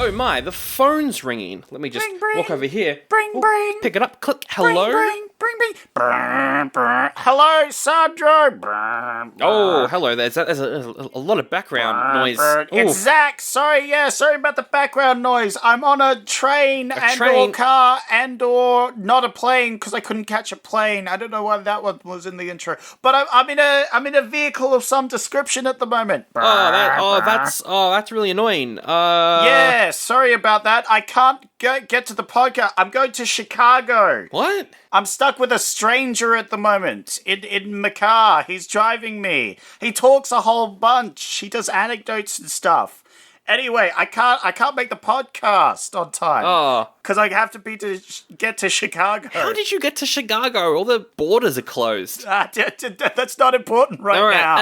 Oh my, the phone's ringing. Let me just walk over here. Bring, bring. Pick it up. Click. Hello? Bring. Hello, Sandro. Oh, hello. There's a lot of background noise. It's Zach. Sorry about the background noise. I'm on a train or car or not a plane because I couldn't catch a plane. I don't know why that one was in the intro. But I'm in a vehicle of some description at the moment. That's really annoying. Yeah, sorry about that. I can't get to the podcast. I'm going to Chicago. What? I'm stuck with a stranger at the moment in my car. He's driving me. He talks a whole bunch. He does anecdotes and stuff. Anyway, I can't make the podcast on time. Oh. Because I have to get to Chicago. How did you get to Chicago? All the borders are closed. That's not important now.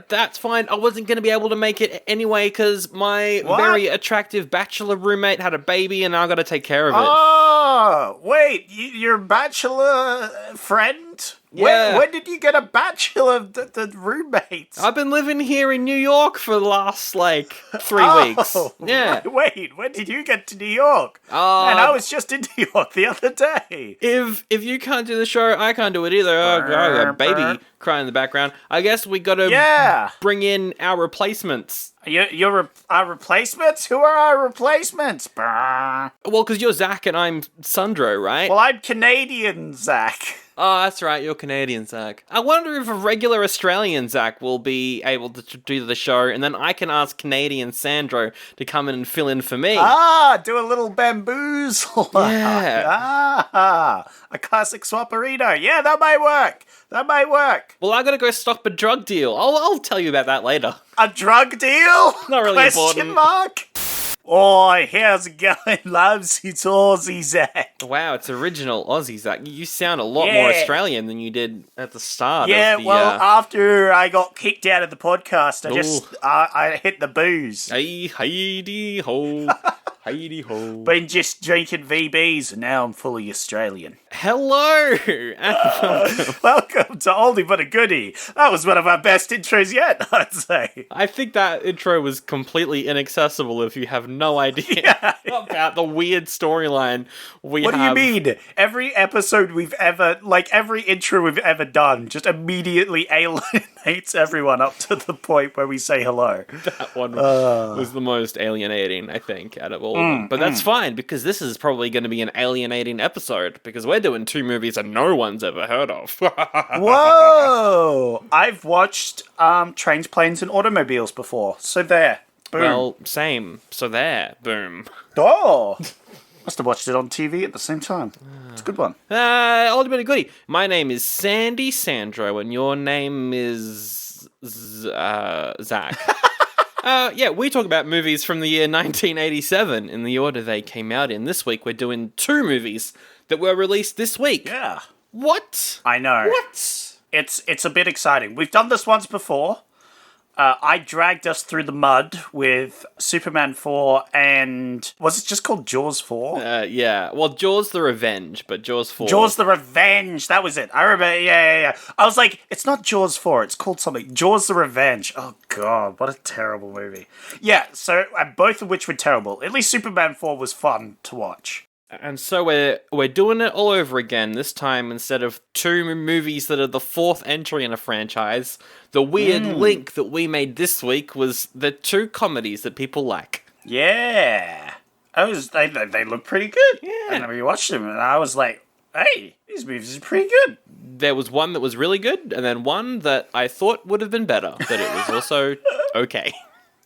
That's fine. I wasn't going to be able to make it anyway because my very attractive bachelor roommate had a baby and I got to take care of it. Oh, wait, your bachelor friend? Yeah. When did you get a bachelor the roommate? I've been living here in New York for the last, 3 weeks. Yeah. Wait, when did you get to New York? Man, I was just in New York the other day. If you can't do the show, I can't do it either. I got a baby crying in the background. I guess we got to bring in our replacements. Our replacements? Who are our replacements? Well, because you're Zach and I'm Sandro, right? Well, I'm Canadian Zach. Oh, that's right, you're Canadian Zach. I wonder if a regular Australian Zach will be able to do the show, and then I can ask Canadian Sandro to come in and fill in for me. Do a little bamboozle. Yeah. A classic swapperino. Yeah, that might work. Well, I gotta go stop a drug deal. I'll tell you about that later. A drug deal? Not really important. Mark? Oi, how's it going, loves? It's Aussie Zach. Wow, it's original Aussie Zach. You sound a lot more Australian than you did at the start. After I got kicked out of the podcast, I hit the booze. Hey, Heidi ho. Heidi ho. Been just drinking VBs and now I'm fully Australian. Hello! Welcome to Oldie but a Goodie. That was one of our best intros yet, I'd say. I think that intro was completely inaccessible if you have no idea about the weird storyline we have. What do you mean? Every episode we've ever, every intro we've ever done just immediately alienates everyone up to the point where we say hello. That one was the most alienating, I think, out of all of them. But that's fine, because this is probably going to be an alienating episode, because we're doing 2 movies that no one's ever heard of. Whoa! I've watched Trains, Planes, and Automobiles before, so there. Boom. Well, same. So there. Boom. Oh! Must have watched it on TV at the same time. It's a good one. Oldie but a Goodie. My name is Sandy Sandro, and your name is Zach. We talk about movies from the year 1987 in the order they came out in. This week we're doing 2 movies that were released this week. Yeah. What? I know. What? It's a bit exciting. We've done this once before. I dragged us through the mud with Superman 4 and... Was it just called Jaws 4? Yeah. Well, Jaws the Revenge, but Jaws 4... Jaws the Revenge! That was it. I remember, yeah. I was like, it's not Jaws 4, it's called something. Jaws the Revenge. Oh, God, what a terrible movie. Yeah, so both of which were terrible. At least Superman 4 was fun to watch. And so we're doing it all over again, this time instead of 2 movies that are the 4th entry in a franchise. The weird link that we made this week was the 2 comedies that people like. Yeah. They look pretty good. Yeah. And we watched them and I was like, hey, these movies are pretty good. There was one that was really good, and then one that I thought would have been better, but it was also okay.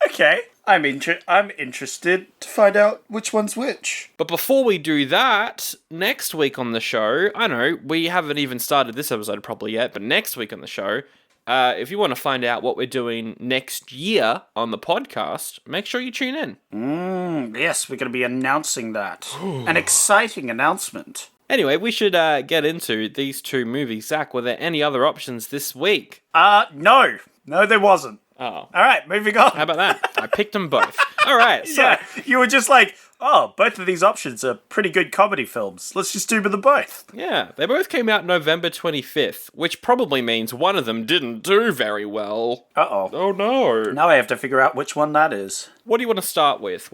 Okay. I'm interested to find out which one's which. But before we do that, next week on the show, I know, we haven't even started this episode probably yet, but next week on the show, if you want to find out what we're doing next year on the podcast, make sure you tune in. Yes, we're going to be announcing that. An exciting announcement. Anyway, we should get into these 2 movies. Zach, were there any other options this week? No. No, there wasn't. Oh. All right, moving on. How about that? I picked them both. All right, so... Yeah, you were just like, Oh, both of these options are pretty good comedy films. Let's just do them both. Yeah, they both came out November 25th, which probably means one of them didn't do very well. Uh-oh. Oh no. Now I have to figure out which one that is. What do you want to start with?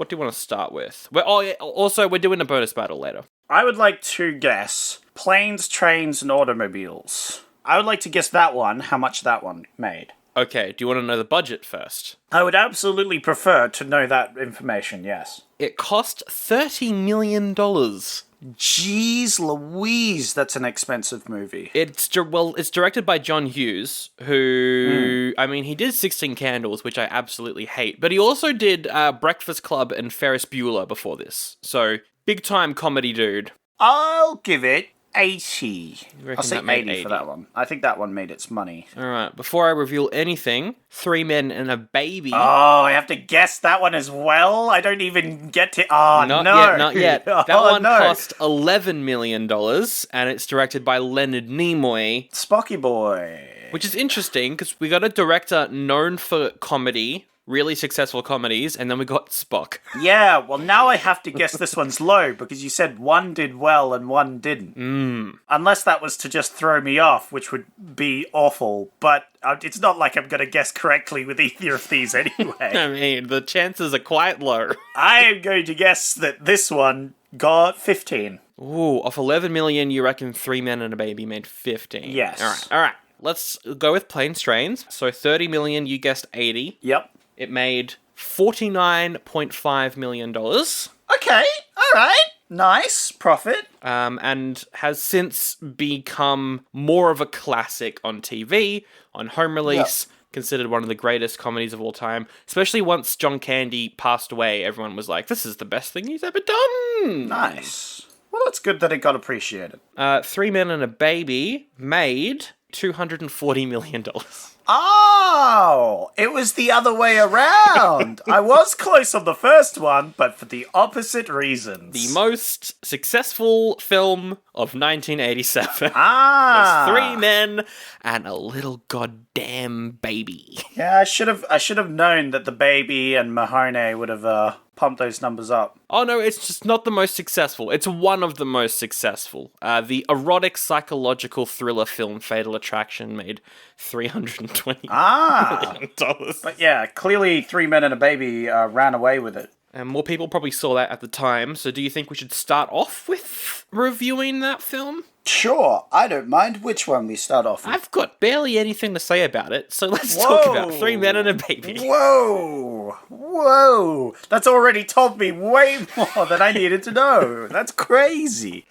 Also, we're doing a bonus battle later. I would like to guess planes, trains, and automobiles. I would like to guess that one, how much that one made. Okay, do you want to know the budget first? I would absolutely prefer to know that information, yes. It cost $30 million. Jeez Louise, that's an expensive movie. It's directed by John Hughes, who, I mean, he did 16 Candles, which I absolutely hate, but he also did Breakfast Club and Ferris Bueller before this. So, big time comedy dude. I'll give it 80. I'll say that made 80 for that one. I think that one made its money. Alright, before I reveal anything, Three Men and a Baby. Oh, I have to guess that one as well? I don't even get to... Oh, Not yet. That one cost $11 million, and it's directed by Leonard Nimoy. Spocky Boy. Which is interesting, because we got a director known for comedy, really successful comedies, and then we got Spock. Yeah, well, now I have to guess this one's low, because you said one did well and one didn't. Unless that was to just throw me off, which would be awful, but it's not like I'm going to guess correctly with either of these anyway. I mean, the chances are quite low. I am going to guess that this one got 15. Ooh, off 11 million, you reckon Three Men and a Baby made 15. Yes. Alright. Let's go with Planes, Trains. So 30 million, you guessed 80. Yep. It made $49.5 million. Okay, alright. Nice. Profit. And has since become more of a classic on TV, on home release, considered one of the greatest comedies of all time. Especially once John Candy passed away, everyone was like, this is the best thing he's ever done. Nice. Well, that's good that it got appreciated. Three Men and a Baby made $240 million. Oh, it was the other way around. I was close on the first one, but for the opposite reasons. The most successful film of 1987. Ah. Was Three Men and a Little Goddamn Baby. Yeah, I should have known that the Baby and Mahoney would have pumped those numbers up. Oh no, it's just not the most successful. It's one of the most successful. The erotic psychological thriller film Fatal Attraction made $320 million. But yeah, clearly Three Men and a Baby ran away with it. And more people probably saw that at the time, so do you think we should start off with reviewing that film? Sure, I don't mind which one we start off with. I've got barely anything to say about it, so let's talk about Three Men and a Baby. Whoa! That's already told me way more than I needed to know. That's crazy.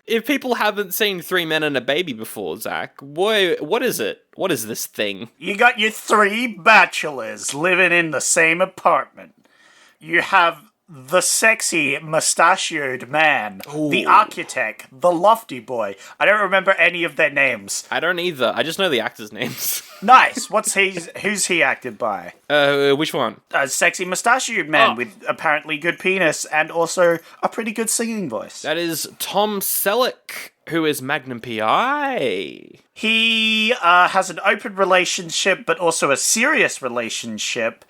If people haven't seen Three Men and a Baby before, Zach, what is it? What is this thing? You got your three bachelors living in the same apartment. You have the sexy, mustachioed man, the architect, the lofty boy. I don't remember any of their names. I don't either. I just know the actors' names. Nice. Who's he acted by? Which one? A sexy, mustachioed man with apparently good penis and also a pretty good singing voice. That is Tom Selleck, who is Magnum P.I. He has an open relationship, but also a serious relationship.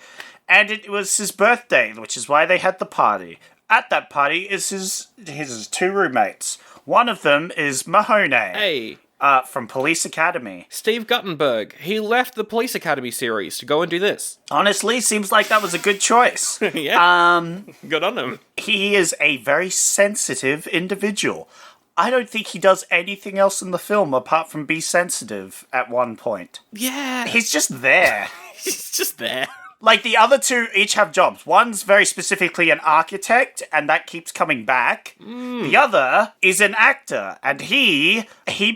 And it was his birthday, which is why they had the party. At that party is his two roommates. One of them is Mahoney. Hey. From Police Academy. Steve Guttenberg. He left the Police Academy series to go and do this. Honestly, seems like that was a good choice. Yeah. Good on him. He is a very sensitive individual. I don't think he does anything else in the film apart from be sensitive at one point. Yeah. He's just there. He's just there. Like, the other two each have jobs. One's very specifically an architect, and that keeps coming back. The other is an actor, and he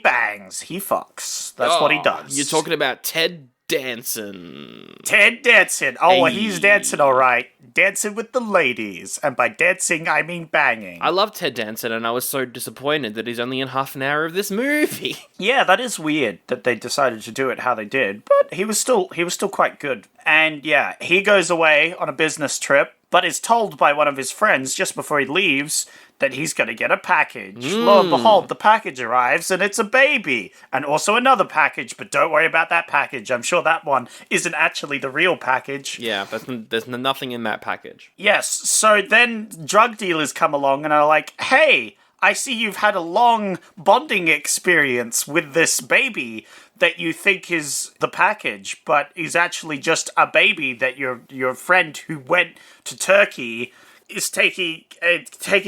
bangs. He fucks. That's what he does. You're talking about Ted Danson. Ted Danson. Oh, he's dancing all right. Dancing with the ladies. And by dancing, I mean banging. I love Ted Danson, and I was so disappointed that he's only in half an hour of this movie. Yeah, that is weird that they decided to do it how they did, but he was still quite good. And yeah, he goes away on a business trip, but is told by one of his friends just before he leaves that he's going to get a package. Lo and behold, the package arrives and it's a baby. And also another package, but don't worry about that package. I'm sure that one isn't actually the real package. Yeah, there's nothing in that package. Yes, so then drug dealers come along and are like, hey, I see you've had a long bonding experience with this baby that you think is the package, but is actually just a baby that your friend who went to Turkey is taking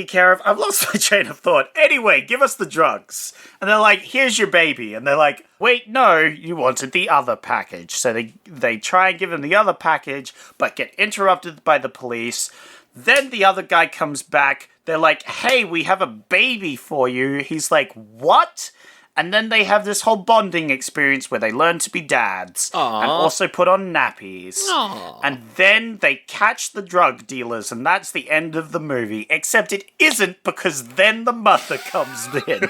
care of. I've lost my train of thought. Anyway, give us the drugs. And they're like, here's your baby. And they're like, wait, no, you wanted the other package. So they try and give him the other package, but get interrupted by the police. Then the other guy comes back. They're like, hey, we have a baby for you. He's like, what? And then they have this whole bonding experience where they learn to be dads. Aww. And also put on nappies. Aww. And then they catch the drug dealers, and that's the end of the movie. Except it isn't, because then the mother comes in.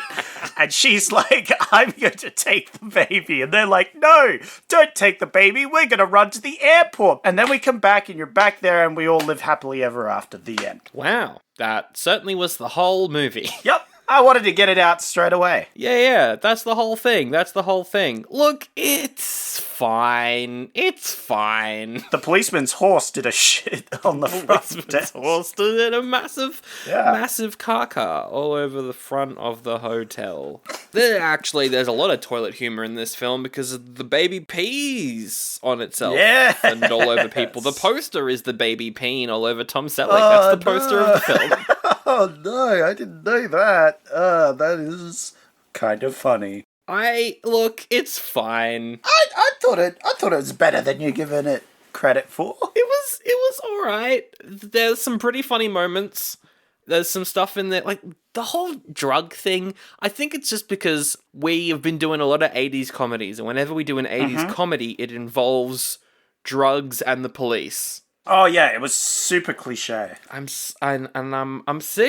And she's like, I'm going to take the baby. And they're like, no, don't take the baby. We're going to run to the airport. And then we come back, and you're back there, and we all live happily ever after. The end. Wow. That certainly was the whole movie. Yep. I wanted to get it out straight away. Yeah, that's the whole thing. Look, it's fine. The policeman's horse did a shit on the front desk. Horse did a massive caca all over the front of the hotel. There's a lot of toilet humor in this film because the baby pees on itself and all over people. The poster is the baby peeing all over Tom Selleck. That's the poster of the film. Oh no, I didn't know that. That is kind of funny. It's fine. I thought it was better than you're giving it credit for. It was alright. There's some pretty funny moments. There's some stuff in there, like the whole drug thing. I think it's just because we have been doing a lot of 80s comedies, and whenever we do an 80s comedy, it involves drugs and the police. Oh yeah, it was super cliche. I'm sick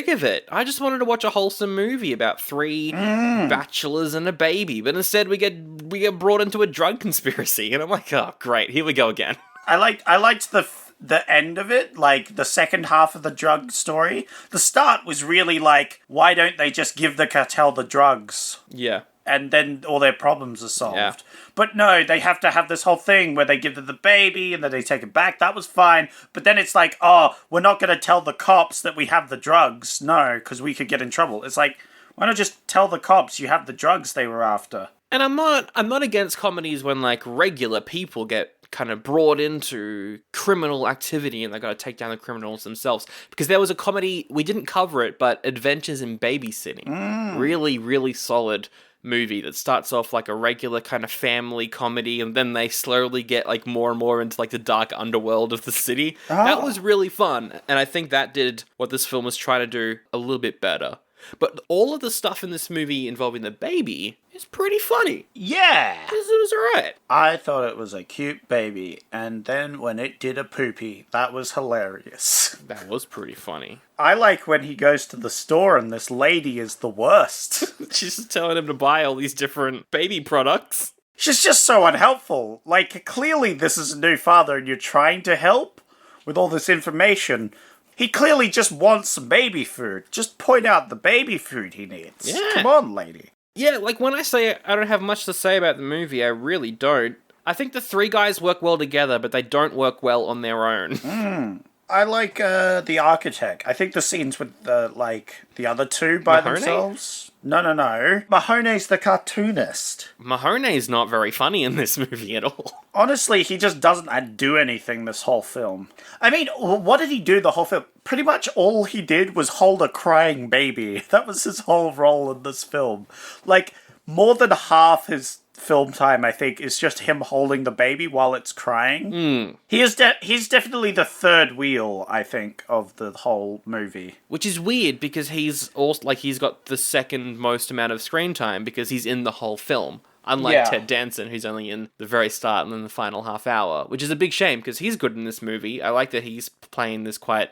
of it. I just wanted to watch a wholesome movie about three bachelors and a baby, but instead we get brought into a drug conspiracy, and I'm like, oh great, here we go again. I liked the end of it, like the second half of the drug story. The start was really like, why don't they just give the cartel the drugs? Yeah. And then all their problems are solved. Yeah. But no, they have to have this whole thing where they give them the baby and then they take it back. That was fine. But then it's like, oh, we're not going to tell the cops that we have the drugs. No, because we could get in trouble. It's like, why not just tell the cops you have the drugs they were after? And I'm not against comedies when like regular people get kind of brought into criminal activity and they got to take down the criminals themselves. Because there was a comedy, we didn't cover it, but Adventures in Babysitting. Really, really solid movie that starts off like a regular kind of family comedy, and then they slowly get like more and more into like the dark underworld of the city. That was really fun, and I think that did what this film was trying to do a little bit better. But all of the stuff in this movie involving the baby is pretty funny. Yeah! It was alright. I thought it was a cute baby, and then when it did a poopy, that was hilarious. That was pretty funny. I like when he goes to the store and this lady is the worst. She's just telling him to buy all these different baby products. She's just so unhelpful. Like, clearly this is a new father and you're trying to help with all this information. He clearly just wants some baby food. Just point out the baby food he needs. Yeah. Come on, lady. Yeah, like when I say I don't have much to say about the movie, I really don't. I think the three guys work well together, but they don't work well on their own. I like the architect. I think the scenes with the other two by themselves. No. Mahoney's the cartoonist. Mahoney's not very funny in this movie at all. Honestly, he just doesn't do anything this whole film. I mean, what did he do the whole film? Pretty much all he did was hold a crying baby. That was his whole role in this film. Like, more than half his film time, I think, is just him holding the baby while it's crying. He's definitely the third wheel, I think, of the whole movie. Which is weird because he's also he's got the second most amount of screen time because he's in the whole film. Unlike Ted Danson, who's only in the very start and then the final half hour, which is a big shame because he's good in this movie. I like that he's playing this quite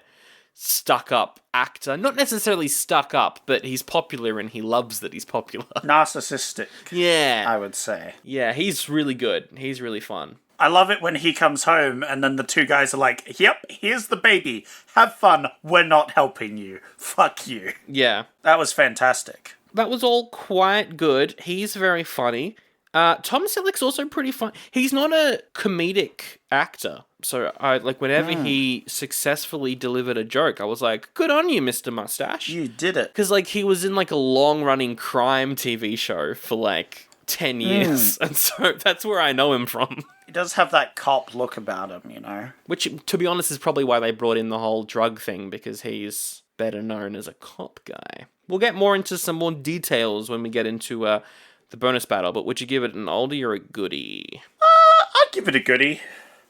stuck-up actor. Not necessarily stuck up, but he's popular and he loves that he's popular. Narcissistic. Yeah. I would say. Yeah, he's really good. He's really fun. I love it when he comes home and then the two guys are like, yep, here's the baby. Have fun. We're not helping you. Fuck you. Yeah. That was fantastic. That was all quite good. He's very funny. Tom Selleck's also pretty fun. He's not a comedic actor. So, whenever he successfully delivered a joke, I was like, good on you, Mr. Mustache. You did it. Because, he was in, a long-running crime TV show for, 10 years. And so that's where I know him from. He does have that cop look about him, you know? Which, to be honest, is probably why they brought in the whole drug thing, because he's better known as a cop guy. We'll get more into some more details when we get into the bonus battle, but would you give it an oldie or a goodie? I'd give it a goodie.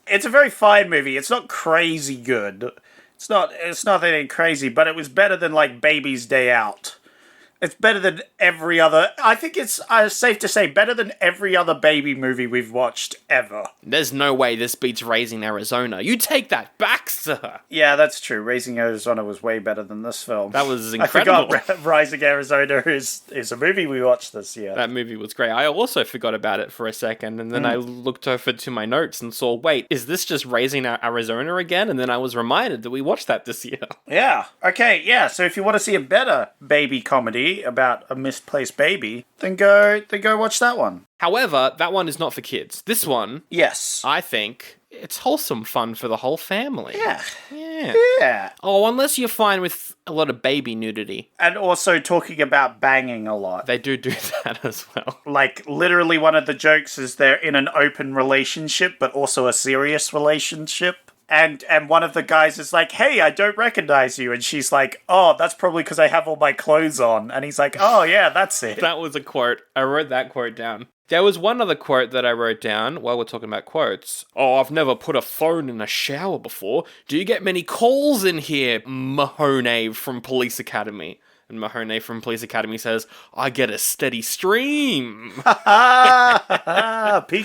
It's a very fine movie. It's not crazy good. It's not anything crazy, but it was better than, Baby's Day Out. It's better than every other... I think it's safe to say better than every other baby movie we've watched ever. There's no way this beats Raising Arizona. You take that back, sir. Yeah, that's true. Raising Arizona was way better than this film. That was incredible. I forgot Rising Arizona is a movie we watched this year. That movie was great. I also forgot about it for a second, and then I looked over to my notes and saw, wait, is this just Raising Arizona again? And then I was reminded that we watched that this year. Yeah. Okay, yeah. So if you want to see a better baby comedy about a misplaced baby, then go watch that one. However, that one is not for kids. This one, yes, I think it's wholesome fun for the whole family. Yeah. Oh, unless you're fine with a lot of baby nudity. And also talking about banging a lot. They do that as well. Literally one of the jokes is they're in an open relationship, but also a serious relationship. And one of the guys is like, hey, I don't recognize you. And she's like, oh, that's probably because I have all my clothes on. And he's like, oh, yeah, that's it. That was a quote. I wrote that quote down. There was one other quote that I wrote down while we're talking about quotes. Oh, I've never put a phone in a shower before. Do you get many calls in here, Mahoney from Police Academy? And Mahoney from Police Academy says, I get a steady stream. Peak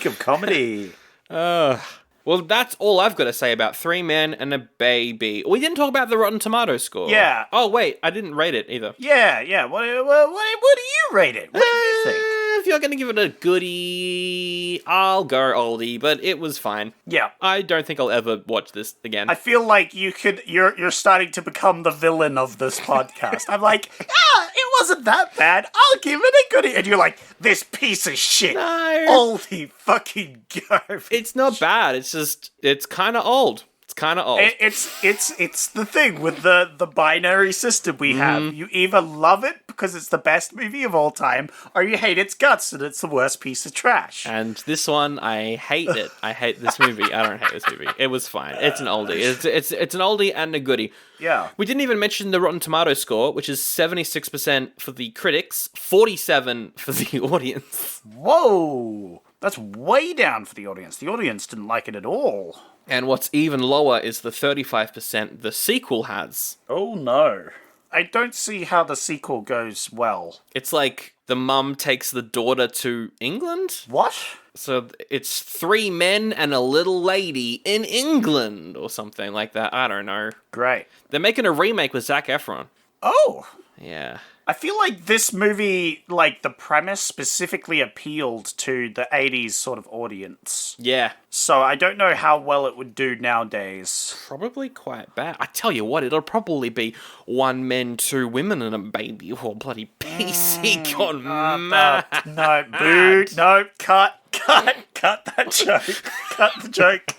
of comedy. Well, that's all I've got to say about Three Men and a Baby. We didn't talk about the Rotten Tomatoes score. Yeah. Oh, wait, I didn't rate it either. Yeah. What do you rate it? What do you think? If you're going to give it a goodie, I'll go oldie, but it was fine. Yeah. I don't think I'll ever watch this again. I feel like you're starting to become the villain of this podcast. I'm like, it wasn't that bad. I'll give it a goodie. And you're like, this piece of shit. No. Oldie fucking garbage. It's not bad. It's just, it's kind of old. It's kind of old. It's the thing with the binary system we have. You either love it because it's the best movie of all time, or you hate its guts and it's the worst piece of trash. And this one, I hate it. I hate this movie. I don't hate this movie. It was fine. It's an oldie. It's an oldie and a goodie. Yeah. We didn't even mention the Rotten Tomatoes score, which is 76% for the critics, 47% for the audience. Whoa! That's way down for the audience. The audience didn't like it at all. And what's even lower is the 35% the sequel has. Oh no. I don't see how the sequel goes well. It's like the mum takes the daughter to England? What? So it's three men and a little lady in England or something like that. I don't know. Great. They're making a remake with Zac Efron. Oh! Yeah. I feel like this movie, the premise specifically appealed to the 80s sort of audience. Yeah. So I don't know how well it would do nowadays. Probably quite bad. I tell you what, it'll probably be one man, two women, and a baby. Oh, bloody PC gone mad. No, boo, no, cut that joke. Cut the joke.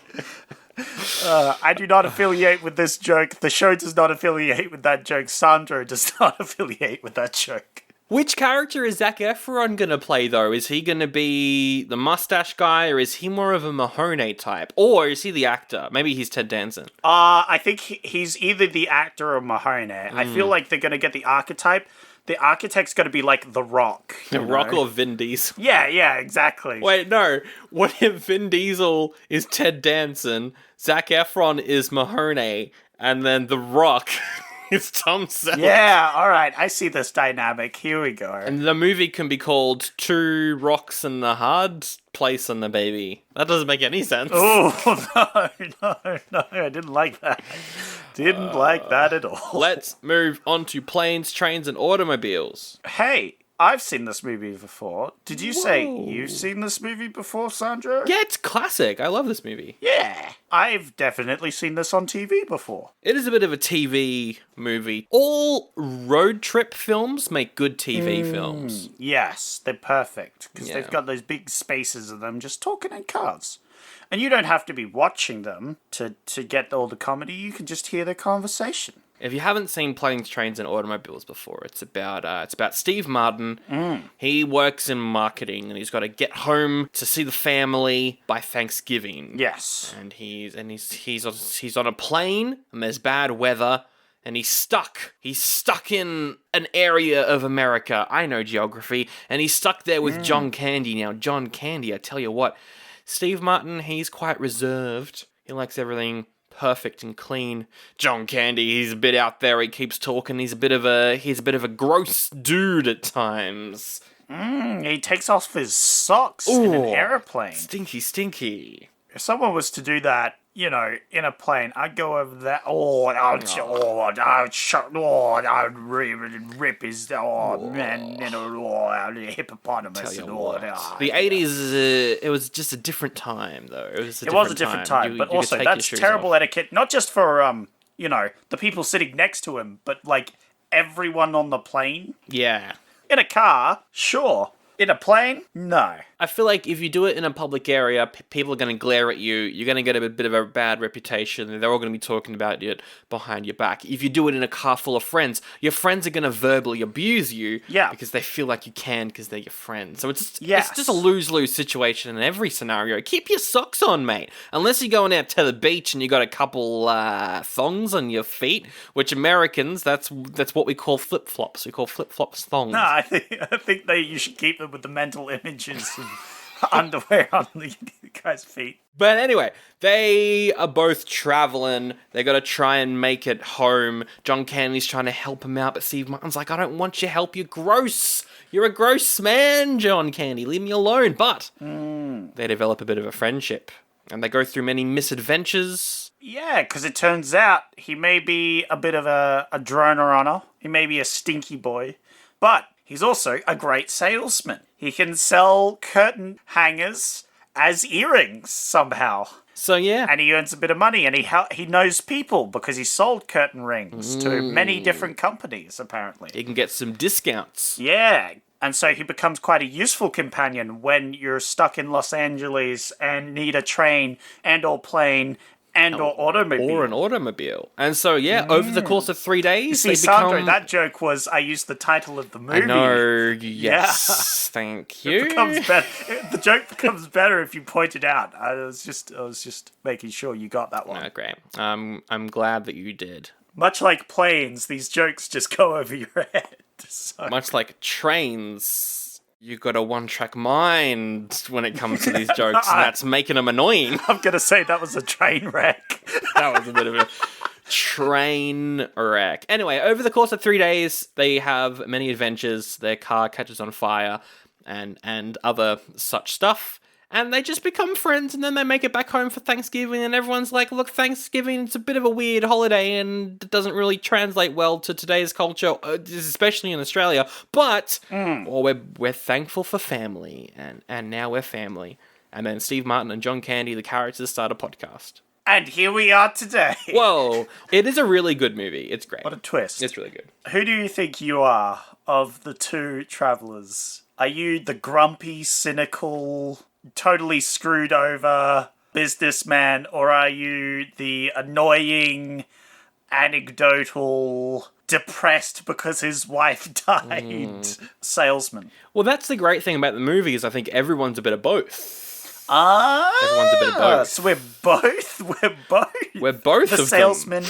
I do not affiliate with this joke. The show does not affiliate with that joke. Sandra does not affiliate with that joke. Which character is Zac Efron going to play, though? Is he going to be the mustache guy, or is he more of a Mahoney type? Or is he the actor? Maybe he's Ted Danson. I think he's either the actor or Mahoney. I feel like they're going to get the archetype. The architect's going to be like The Rock. The Rock or Vin Diesel? Yeah, exactly. Wait, no. What if Vin Diesel is Ted Danson, Zac Efron is Mahoney, and then The Rock is Tom Selleck? Yeah, all right. I see this dynamic. Here we go. And the movie can be called Two Rocks and a Hard Place on the Baby. That doesn't make any sense. Oh, no. I didn't like that. Didn't like that at all. Let's move on to planes, trains, and automobiles. Hey, I've seen this movie before. Did you say Whoa. you've seen this movie before, Sandro? Yeah, it's classic. I love this movie. Yeah. I've definitely seen this on TV before. It is a bit of a TV movie. All road trip films make good TV films. Yes, they're perfect because Yeah. they've got those big spaces of them just talking in cars. And you don't have to be watching them to get all the comedy. You can just hear their conversation. If you haven't seen Planes, Trains, and Automobiles before, it's about Steve Martin. He works in marketing, and he's got to get home to see the family by Thanksgiving. Yes. And he's on a plane, and there's bad weather, and he's stuck. He's stuck in an area of America. I know geography, and he's stuck there with John Candy. Now, John Candy, I tell you what, Steve Martin, he's quite reserved. He likes everything perfect and clean. John Candy, he's a bit out there. He keeps talking. He's a bit of a gross dude at times. He takes off his socks in an airplane. Stinky. If someone was to do that, in a plane, I'd go over there. I'd rip his hippopotamus. Tell you And what, all the 80s, it was just a different time, though. It was a different time, but also that's terrible etiquette, not just for the people sitting next to him, but like everyone on the plane. Yeah. In a car, sure. In a plane, no. I feel like if you do it in a public area, people are going to glare at you. You're going to get a bit of a bad reputation. And they're all going to be talking about it behind your back. If you do it in a car full of friends, your friends are going to verbally abuse you. Yeah. Because they feel like you can because they're your friends. So it's Yes. just a lose-lose situation in every scenario. Keep your socks on, mate. Unless you're going out to the beach and you got a couple thongs on your feet, which Americans, that's what we call flip-flops. We call flip-flops thongs. No, I think you should keep them with the mental images of underwear on the guy's feet. But anyway, they are both traveling. They got to try and make it home. John Candy's trying to help him out, but Steve Martin's like, I don't want your help. You're gross. You're a gross man, John Candy. Leave me alone. But they develop a bit of a friendship, and they go through many misadventures. Yeah, because it turns out he may be a bit of a droner runner. He may be a stinky boy, but he's also a great salesman. He can sell curtain hangers as earrings somehow. So yeah. And he earns a bit of money, and he knows people because he sold curtain rings to many different companies, apparently. He can get some discounts. Yeah, and so he becomes quite a useful companion when you're stuck in Los Angeles and need a train and/or plane and/or automobile. Or an automobile. And so, yeah, over the course of 3 days, See, they Sandro, become... that joke was, I used the title of the movie. I know, yes, thank you. The joke becomes better if you point it out. I was just making sure you got that one. Oh, great. I'm glad that you did. Much like planes, these jokes just go over your head. So. Much like trains, you got a one-track mind when it comes to these jokes, and that's making them annoying. I'm going to say that was a train wreck. That was a bit of a train wreck. Anyway, over the course of 3 days, they have many adventures. Their car catches on fire and other such stuff. And they just become friends, and then they make it back home for Thanksgiving, and everyone's like, look, Thanksgiving, it's a bit of a weird holiday, and it doesn't really translate well to today's culture, especially in Australia, but we're thankful for family, and now we're family. And then Steve Martin and John Candy, the characters, start a podcast. And here we are today. Whoa, it is a really good movie. It's great. What a twist. It's really good. Who do you think you are of the two travelers? Are you the grumpy, cynical, totally screwed over businessman, or are you the annoying, anecdotal, depressed because his wife died salesman? Well, that's the great thing about the movie is I think everyone's a bit of both. Everyone's a bit of both. So we're both We're both the of salesman.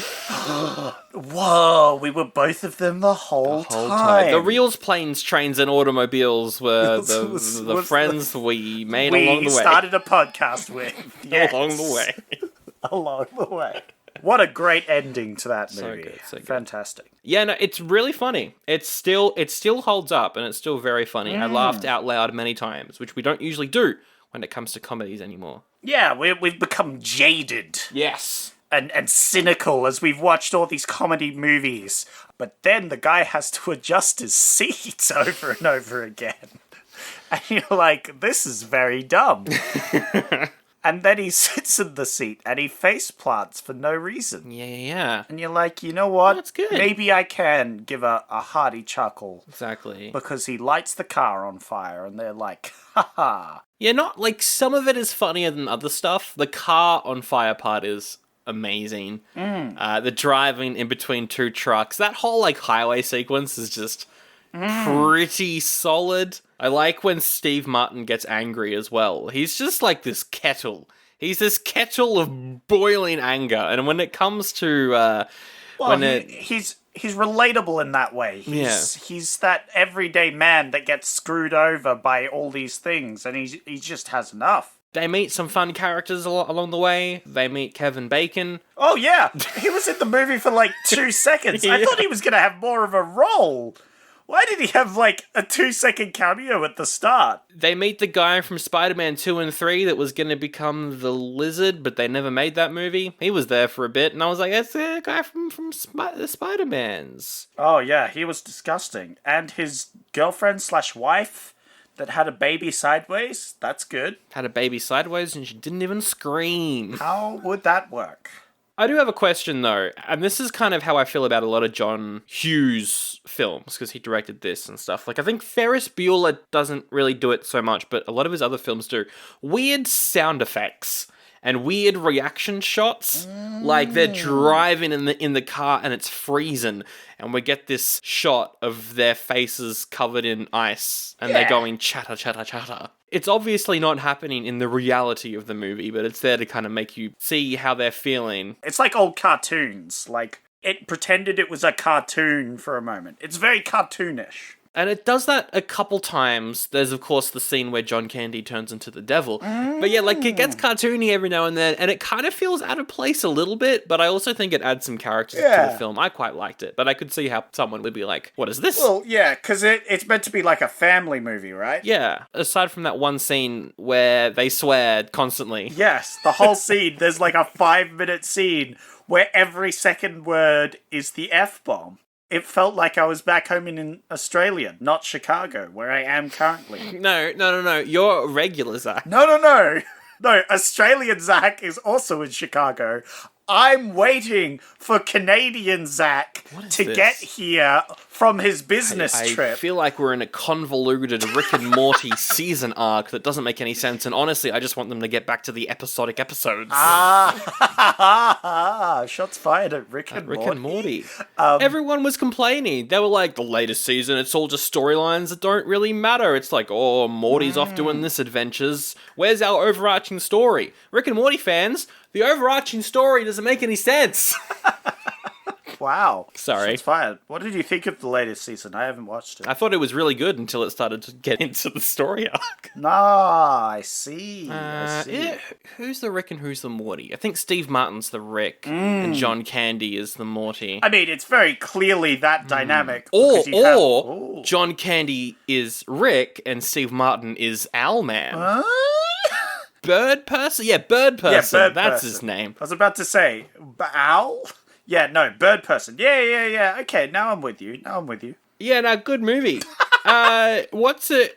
Whoa, we were both of them the whole time. The real planes, trains, and automobiles were the friends we made along the way. We started a podcast with. Yes. Along the way. Along the way. What a great ending to that movie. So good. Fantastic. Yeah, no, it's really funny. It still holds up, and it's still very funny. I laughed out loud many times, which we don't usually do when it comes to comedies anymore. Yeah, we've become jaded. Yes. and cynical as we've watched all these comedy movies. But then the guy has to adjust his seat over and over again. And you're like, this is very dumb. And then he sits in the seat and he face plants for no reason. Yeah. And you're like, you know what? That's good. Maybe I can give a hearty chuckle. Exactly. Because he lights the car on fire and they're like, haha. Yeah, not like some of it is funnier than other stuff. The car on fire part is amazing. The driving in between two trucks, that whole like highway sequence is just pretty solid. I like when Steve Martin gets angry as well. He's just like this kettle. He's this kettle of boiling anger. And when it comes to he's relatable in that way. He's that everyday man that gets screwed over by all these things, and he just has enough. They meet some fun characters along the way. They meet Kevin Bacon. Oh yeah, he was in the movie for like 2 seconds. Yeah. I thought he was going to have more of a role. Why did he have like a 2-second cameo at the start? They meet the guy from Spider-Man 2 and 3 that was going to become the Lizard, but they never made that movie. He was there for a bit, and I was like, that's the guy from the Spider-Mans. Oh yeah, he was disgusting. And his girlfriend/wife that had a baby sideways, that's good. Had a baby sideways, and she didn't even scream. How would that work? I do have a question, though, and this is kind of how I feel about a lot of John Hughes films, because he directed this and stuff. Like, I think Ferris Bueller doesn't really do it so much, but a lot of his other films do. Weird sound effects and weird reaction shots. Like, they're driving in the car and it's freezing, and we get this shot of their faces covered in ice, and they're going chatter, chatter, chatter. It's obviously not happening in the reality of the movie, but it's there to kind of make you see how they're feeling. It's like old cartoons. Like, it pretended it was a cartoon for a moment. It's very cartoonish. And it does that a couple times. There's, of course, the scene where John Candy turns into the devil. But yeah, like, it gets cartoony every now and then, and it kind of feels out of place a little bit, but I also think it adds some characters to the film. I quite liked it, but I could see how someone would be like, what is this? Well, yeah, because it's meant to be like a family movie, right? Yeah, aside from that one scene where they swear constantly. Yes, the whole scene, there's like a 5-minute scene where every second word is the F-bomb. It felt like I was back home in Australia, not Chicago, where I am currently. No. You're regular, Zach. No. No, Australian Zach is also in Chicago. I'm waiting for Canadian Zach to get here from his business trip. I feel like we're in a convoluted Rick and Morty season arc that doesn't make any sense, and honestly, I just want them to get back to the episodic episodes. Shots fired at Rick and Morty. Everyone was complaining. They were like, the latest season, it's all just storylines that don't really matter. It's like, oh, Morty's off doing this adventures. Where's our overarching story? Rick and Morty fans, the overarching story doesn't make any sense. Wow. Sorry. Shots fired. What did you think of the latest season? I haven't watched it. I thought it was really good until it started to get into the story arc. I see. Who's the Rick and who's the Morty? I think Steve Martin's the Rick and John Candy is the Morty. I mean, it's very clearly that dynamic. Or John Candy is Rick and Steve Martin is Owlman. Bird person? Yeah, Bird person. Yeah, That's his name. I was about to say, Owl? Yeah, no, Bird person. Yeah. Okay, now I'm with you. Yeah, no, good movie. What's it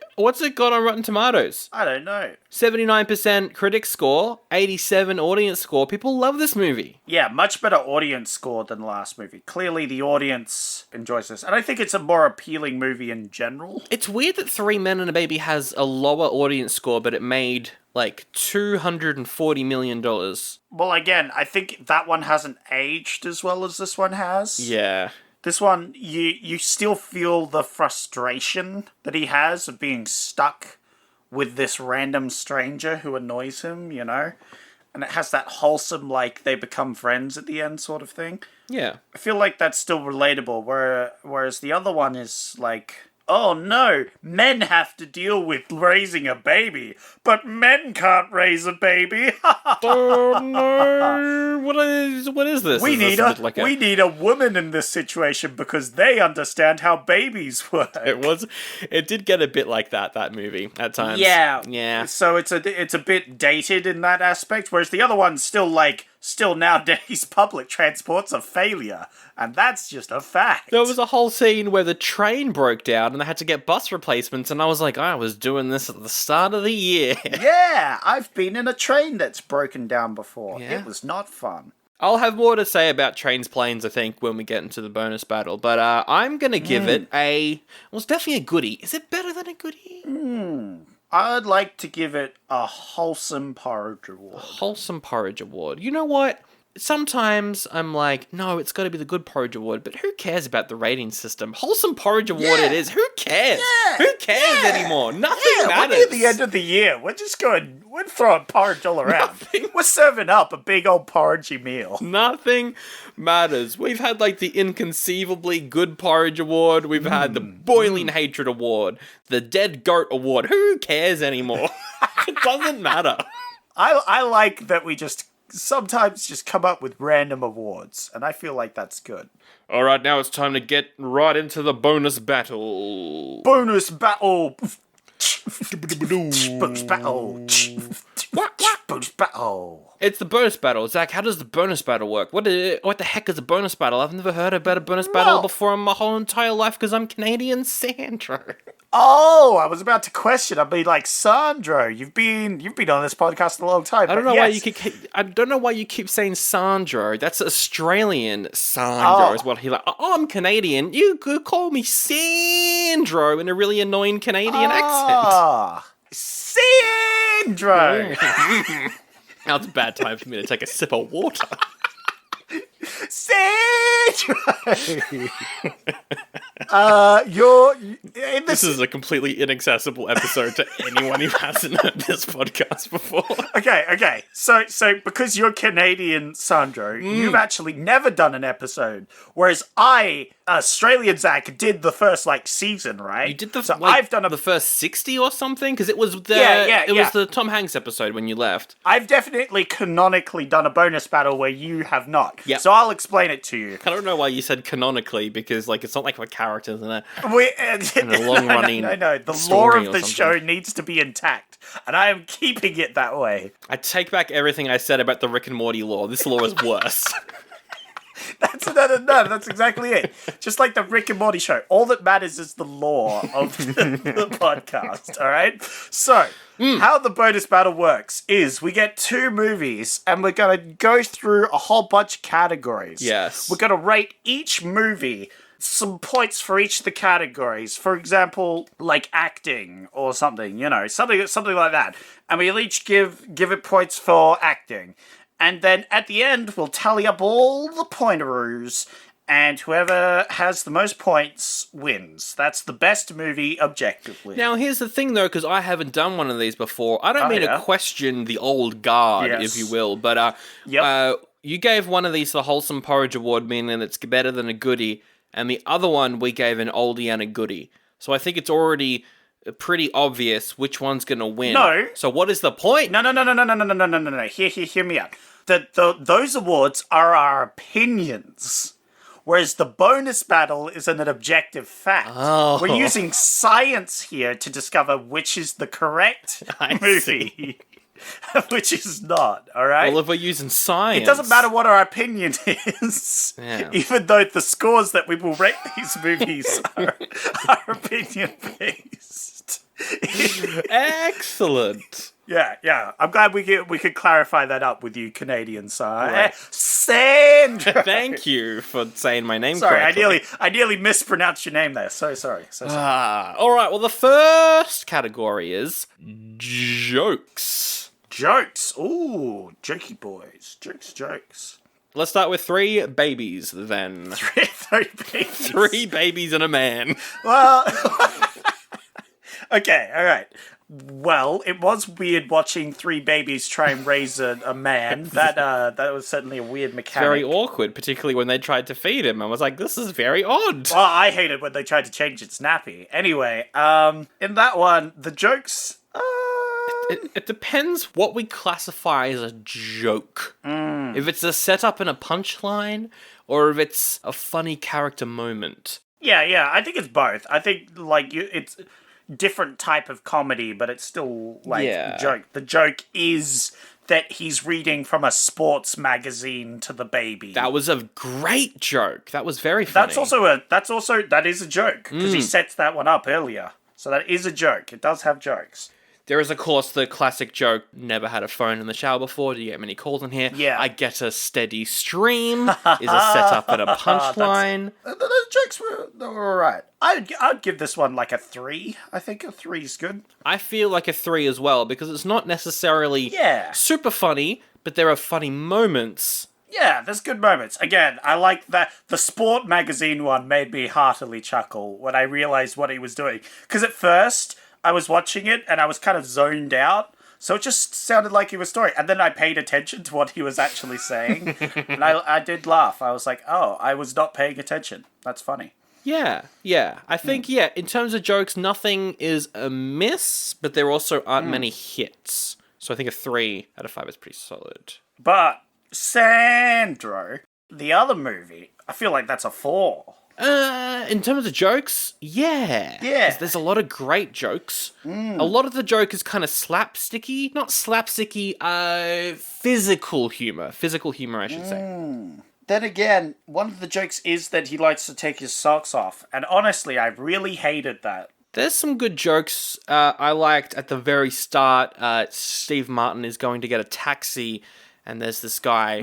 got on Rotten Tomatoes? I don't know. 79% critic score, 87 audience score. People love this movie. Yeah, much better audience score than the last movie. Clearly the audience enjoys this. And I think it's a more appealing movie in general. It's weird that Three Men and a Baby has a lower audience score, but it made like $240 million. Well, again, I think that one hasn't aged as well as this one has. Yeah. This one, you still feel the frustration that he has of being stuck with this random stranger who annoys him, you know? And it has that wholesome, like, they become friends at the end sort of thing. Yeah. I feel like that's still relatable, whereas the other one is like, oh no, men have to deal with raising a baby, but men can't raise a baby. Oh no! What is this? We need a woman in this situation because they understand how babies work. It did get a bit like that movie at times. Yeah. Yeah. So it's a bit dated in that aspect, whereas the other one's still like Still nowadays, public transport's a failure, and that's just a fact. There was a whole scene where the train broke down and they had to get bus replacements, and I was like, I was doing this at the start of the year. Yeah, I've been in a train that's broken down before. Yeah. It was not fun. I'll have more to say about trains, planes, I think, when we get into the bonus battle, but I'm going to give it it's definitely a goodie. Is it better than a goodie? I'd like to give it a wholesome porridge award. Wholesome porridge award. You know what? Sometimes I'm like, no, it's got to be the good porridge award, but who cares about the rating system? Wholesome porridge award it is. Who cares? Yeah. Who cares anymore? Nothing matters. We're near the end of the year. We're throwing porridge all around. We're serving up a big old porridgey meal. Nothing matters. We've had like the inconceivably good porridge award. We've had the boiling hatred award, the dead goat award. Who cares anymore? It doesn't matter. I like that we sometimes just come up with random awards, and I feel like that's good. All right, now it's time to get right into the bonus battle. Bonus battle. Bonus battle. Bonus battle. It's the bonus battle. Zach, how does the bonus battle work? What the heck is a bonus battle? I've never heard about a bonus battle before in my whole entire life because I'm Canadian Sandro. Oh, I was about to question. I'd be like, Sandro, you've been on this podcast a long time. I don't know why you keep saying Sandro. That's Australian Sandro is what he like. Oh, I'm Canadian. You could call me Sandro in a really annoying Canadian accent. Sandro. Now it's a bad time for me to take a sip of water. Sandro. This is a completely inaccessible episode to anyone who hasn't heard this podcast before. Okay. So because you're Canadian, Sandro, you've actually never done an episode, whereas Australian Zach, did the first season, right? You did I've done the first 60 or something because it was was the Tom Hanks episode when you left. I've definitely canonically done a bonus battle where you have not. Yep. So I'll explain it to you. I don't know why you said canonically because it's not like we're characters in a long running. No. The lore of the show needs to be intact, and I am keeping it that way. I take back everything I said about the Rick and Morty lore. This lore is worse. That's exactly it. Just like the Rick and Morty show. All that matters is the lore of the podcast, all right? So, how the bonus battle works is we get 2 movies, and we're going to go through a whole bunch of categories. Yes. We're going to rate each movie some points for each of the categories. For example, like acting or something, something like that. And we'll each give it points for acting. And then at the end, we'll tally up all the pointeroos, and whoever has the most points wins. That's the best movie objectively. Now, here's the thing, though, because I haven't done one of these before. I don't mean to question the old guard, if you will, but you gave one of these the Wholesome Porridge Award, meaning it's better than a goodie, and the other one we gave an oldie and a goodie. So I think it's already pretty obvious which one's going to win. No. So what is the point? No. Hear me out. Those awards are our opinions, whereas the bonus battle is an objective fact. Oh. We're using science here to discover which is the correct movie, which is not, all right? Well, if we're using science... It doesn't matter what our opinion is, even though the scores that we will rate these movies are opinion-based. Excellent. Yeah. I'm glad we could clarify that up with you, Canadian side. Right. Sandro. Thank you for saying my name correctly. correctly. I nearly mispronounced your name there. So sorry. All right. Well, the first category is jokes. Jokes. Ooh, jokey boys. Jokes. Let's start with 3 babies, then. 3 babies. 3 babies and a man. Well... Okay, all right. Well, it was weird watching 3 babies try and raise a man. That was certainly a weird mechanic. Very awkward, particularly when they tried to feed him. I was like, this is very odd. Well, I hated when they tried to change its nappy. Anyway, in that one, the jokes... It depends what we classify as a joke. If it's a setup and a punchline, or if it's a funny character moment. Yeah, I think it's both. I think, it's... different type of comedy, but it's still joke. The joke is that he's reading from a sports magazine to the baby. That was a great joke. That was very funny. That is a joke, because he sets that one up earlier. So that is a joke. It does have jokes. There is, of course, the classic joke, never had a phone in the shower before, do you get many calls in here? Yeah. I get a steady stream, is a setup and a punchline. The jokes were alright. I'd give this one like a 3. I think a 3 is good. I feel like a 3 as well, because it's not necessarily super funny, but there are funny moments. Yeah, there's good moments. Again, I like that. The sport magazine one made me heartily chuckle when I realized what he was doing. Because at first, I was watching it and I was kind of zoned out. So it just sounded like he was story. And then I paid attention to what he was actually saying. And I did laugh. I was like, oh, I was not paying attention. That's funny. Yeah. I think, in terms of jokes, nothing is amiss, but there also aren't many hits. So I think a 3 out of 5 is pretty solid. But Sandro, the other movie, I feel like that's a 4. In terms of jokes, yeah. 'Cause there's a lot of great jokes. A lot of the joke is kind of slapsticky. Not slapsticky, physical humor. Physical humor, I should say. Then again, one of the jokes is that he likes to take his socks off. And honestly, I really hated that. There's some good jokes. I liked at the very start, Steve Martin is going to get a taxi, and there's this guy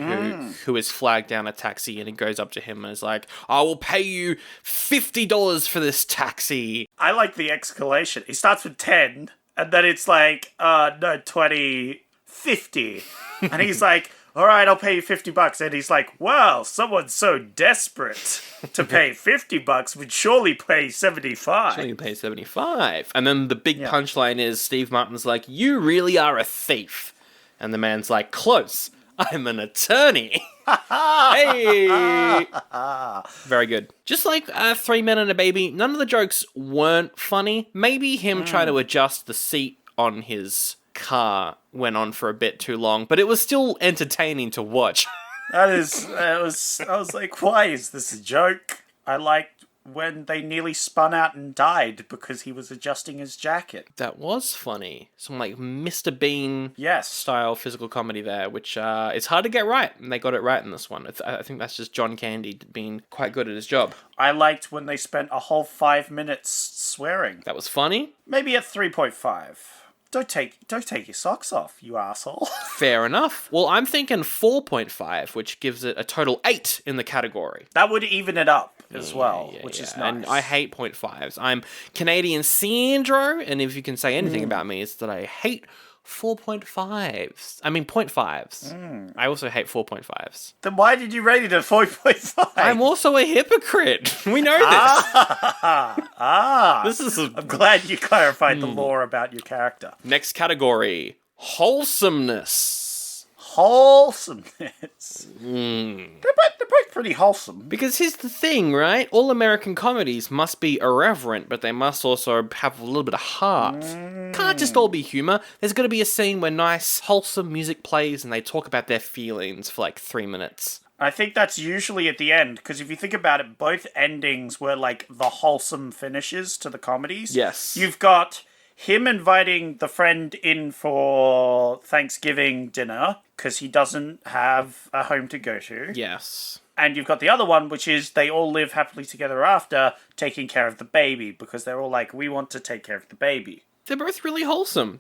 who is flagged down a taxi, and he goes up to him and is like, I will pay you $50 for this taxi. I like the escalation. He starts with 10, and then it's like, no, 20, 50. And he's like, all right, I'll pay you $50. And he's like, wow, someone so desperate to pay $50 would surely pay 75. Surely pay 75. And then the big punchline is Steve Martin's like, you really are a thief. And the man's like, close. I'm an attorney. Hey! Very good. Just like 3 Men and a Baby, none of the jokes weren't funny. Maybe him trying to adjust the seat on his car went on for a bit too long, but it was still entertaining to watch. I was like, why is this a joke? I liked when they nearly spun out and died because he was adjusting his jacket. That was funny. Some like Mr. Bean style physical comedy there, which it's hard to get right, and they got it right in this one. I think that's just John Candy being quite good at his job. I liked when they spent a whole 5 minutes swearing. That was funny. Maybe a 3.5. Don't take your socks off, you asshole. Fair enough. Well, I'm thinking 4.5, which gives it a total 8 in the category. That would even it up as well, which is nice. And I hate 0.5s. I'm Canadian Sandro, and if you can say anything about me, it's that I hate 4.5s. I mean 0.5s. I also hate 4.5s. Then why did you rate it at 4.5? I'm also a hypocrite. We know this. I'm glad you clarified the lore about your character. Next category, wholesomeness. Wholesomeness. They're both pretty wholesome. Because here's the thing, right? All American comedies must be irreverent, but they must also have a little bit of heart. Can't just all be humor. There's got to be a scene where nice, wholesome music plays and they talk about their feelings for like 3 minutes. I think that's usually at the end, because if you think about it, both endings were like the wholesome finishes to the comedies. Yes. You've got him inviting the friend in for Thanksgiving dinner because he doesn't have a home to go to. Yes. And you've got the other one, which is they all live happily together after taking care of the baby, because they're all like, we want to take care of the baby. They're both really wholesome.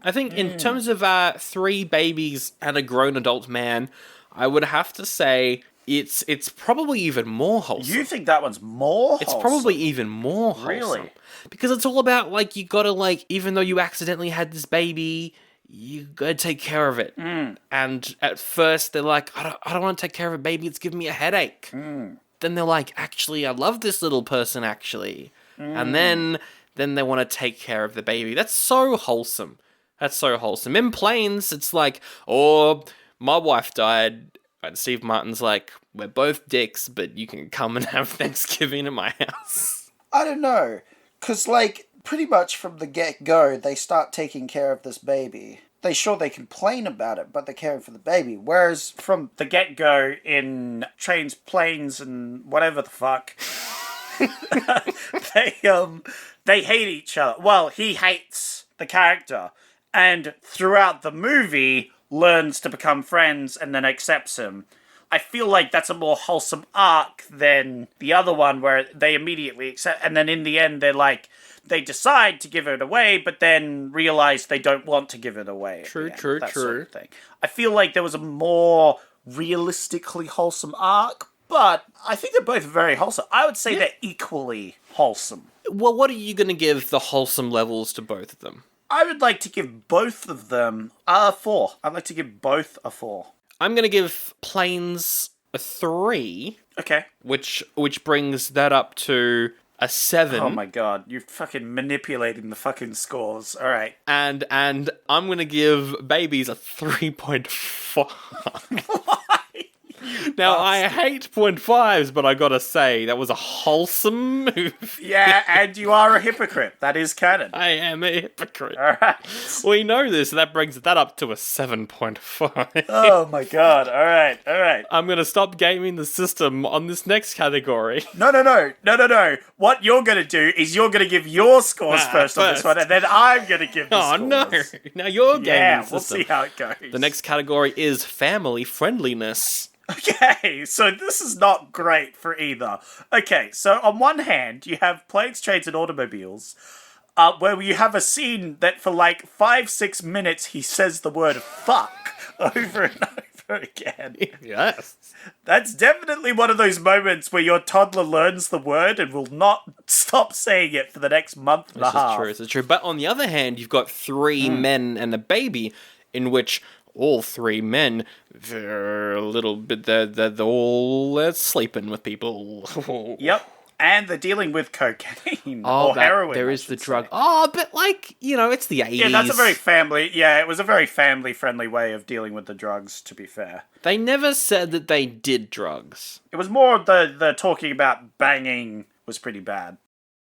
I think in terms of 3 babies and a grown adult man, I would have to say it's probably even more wholesome. You think that one's more wholesome? It's probably even more wholesome. Really? Because it's all about, like, you gotta, like, even though you accidentally had this baby, you gotta take care of it. And at first, they're like, I don't want to take care of a baby, it's giving me a headache. Then they're like, actually, I love this little person, actually. And then they want to take care of the baby. That's so wholesome. In Planes, it's like, oh, my wife died, and Steve Martin's like, we're both dicks, but you can come and have Thanksgiving at my house. I don't know. Because, like, pretty much from the get-go, they start taking care of this baby. They complain about it, but they're caring for the baby. Whereas from the get-go in Trains, Planes, and whatever the fuck, they hate each other. Well, he hates the character. and throughout the movie learns to become friends and then accepts him. I feel like that's a more wholesome arc than the other one where they immediately accept, and then in the end they decide to give it away, but then realize they don't want to give it away. True. Sort of thing. I feel like there was a more realistically wholesome arc, but I think they're both very wholesome. I would say they're equally wholesome. Well, what are you going to give the wholesome levels to both of them? I would like to give both of them a 4. I'd like to give both a 4. I'm going to give Planes a 3. Okay. Which brings that up to a 7. Oh my god, you're fucking manipulating the fucking scores. Alright. And I'm going to give Babies a 3.5. Why? Now, I hate 0.5s, but I gotta say, that was a wholesome move. Yeah, and you are a hypocrite. That is canon. I am a hypocrite. Alright. We know this, so that brings that up to a 7.5. Oh my god, alright. I'm gonna stop gaming the system on this next category. No. What you're gonna do is you're gonna give your scores first on this one, and then I'm gonna give the scores. No. Now you're gaming the system. We'll see how it goes. The next category is family friendliness. Okay, so this is not great for either. Okay, so on one hand, you have Planes, Trains, and Automobiles, where you have a scene that for like 5-6 minutes he says the word fuck over and over again. Yes. That's definitely one of those moments where your toddler learns the word and will not stop saying it for the next month and a half. This is true. But on the other hand, you've got 3 men and a baby, in which all 3 men, they're a little bit, they're all sleeping with people. Yep. And they're dealing with cocaine or heroin. There is the drug. Oh, but like, it's the 80s. Yeah, that's it was a very family-friendly way of dealing with the drugs, to be fair. They never said that they did drugs. It was more the talking about banging was pretty bad.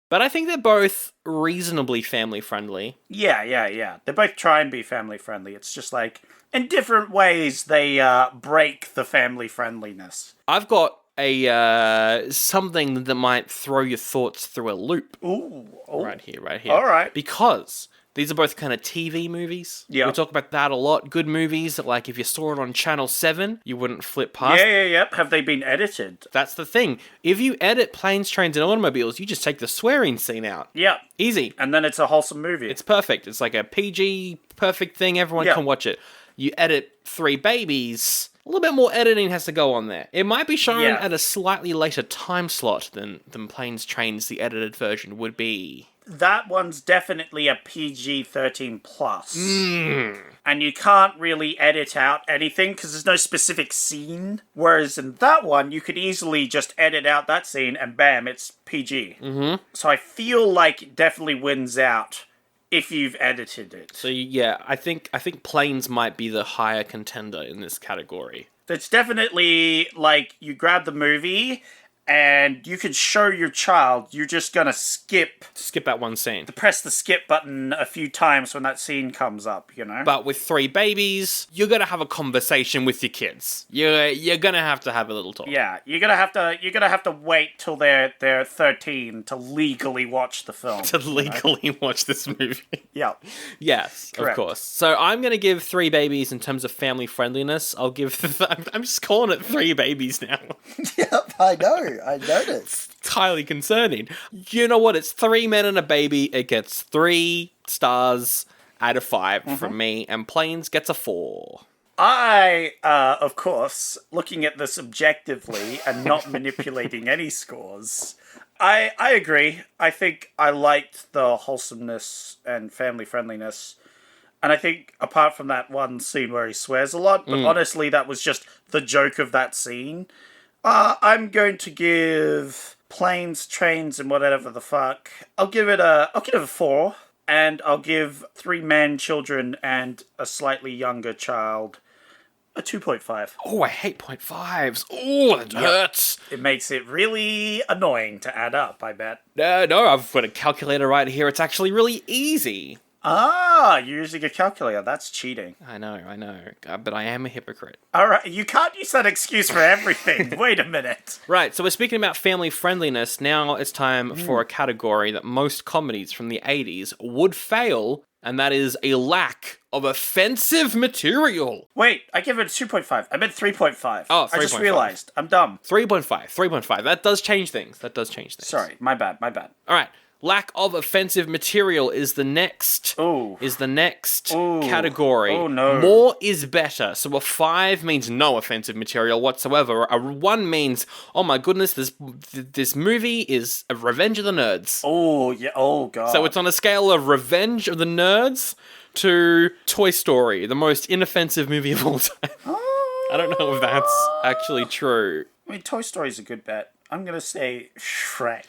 But I think they're both reasonably family-friendly. Yeah. They both try and be family-friendly. It's just like, in different ways, they break the family-friendliness. I've got a something that might throw your thoughts through a loop. Ooh. Right here. All right. Because these are both kind of TV movies. Yeah. We talk about that a lot. Good movies that, like, if you saw it on Channel 7, you wouldn't flip past. Yeah. Have they been edited? That's the thing. If you edit Planes, Trains, and Automobiles, you just take the swearing scene out. Yeah. Easy. And then it's a wholesome movie. It's perfect. It's like a PG perfect thing. Everyone can watch it. You edit 3 Babies, a little bit more editing has to go on there. It might be shown at a slightly later time slot than Planes, Trains, the edited version would be. That one's definitely a PG-13 plus. And you can't really edit out anything because there's no specific scene. Whereas in that one, you could easily just edit out that scene and bam, it's PG. Mm-hmm. So I feel like it definitely wins out if you've edited it. So yeah, I think Planes might be the higher contender in this category. It's definitely like you grab the movie and you could show your child, you're just gonna skip that one scene. Press the skip button a few times when that scene comes up, But with 3 Babies, you're gonna have a conversation with your kids. You're gonna have to have a little talk. Yeah, you're gonna have to wait till they're 13 to legally watch the film. To legally watch this movie. Yeah. Yes, correct. Of course. So I'm gonna give 3 Babies in terms of family friendliness. I'm just calling it 3 Babies now. Yep, I know. I noticed. It's highly concerning. You know what? It's 3 men and a baby. It gets 3 stars out of 5 from me, and Planes gets a 4. I, of course, looking at this objectively and not manipulating any scores, I agree. I think I liked the wholesomeness and family friendliness. And I think, apart from that one scene where he swears a lot, but honestly, that was just the joke of that scene. I'm going to give Planes, Trains, and whatever the fuck. I'll give it a 4, and I'll give 3 men, children, and a slightly younger child a 2.5. Oh, I hate 0.5s. Oh, that hurts. It makes it really annoying to add up, I bet. No, I've got a calculator right here. It's actually really easy. Ah, you're using a calculator. That's cheating. I know. But I am a hypocrite. All right, you can't use that excuse for everything. Wait a minute. Right, so we're speaking about family friendliness. Now it's time for a category that most comedies from the 80s would fail and that is a lack of offensive material. Wait, I give it a 2.5. I meant 3.5. Oh, I just 3.5. realized. I'm dumb. 3.5. That does change things. Sorry, my bad. All right. Lack of offensive material is the next Ooh. category. Oh, no. More is better. So a 5 means no offensive material whatsoever. A 1 means, oh my goodness, this movie is a Revenge of the Nerds. Oh, yeah. Oh, God. So it's on a scale of Revenge of the Nerds to Toy Story, the most inoffensive movie of all time. I don't know if that's actually true. I mean, Toy Story's a good bet. I'm going to say Shrek.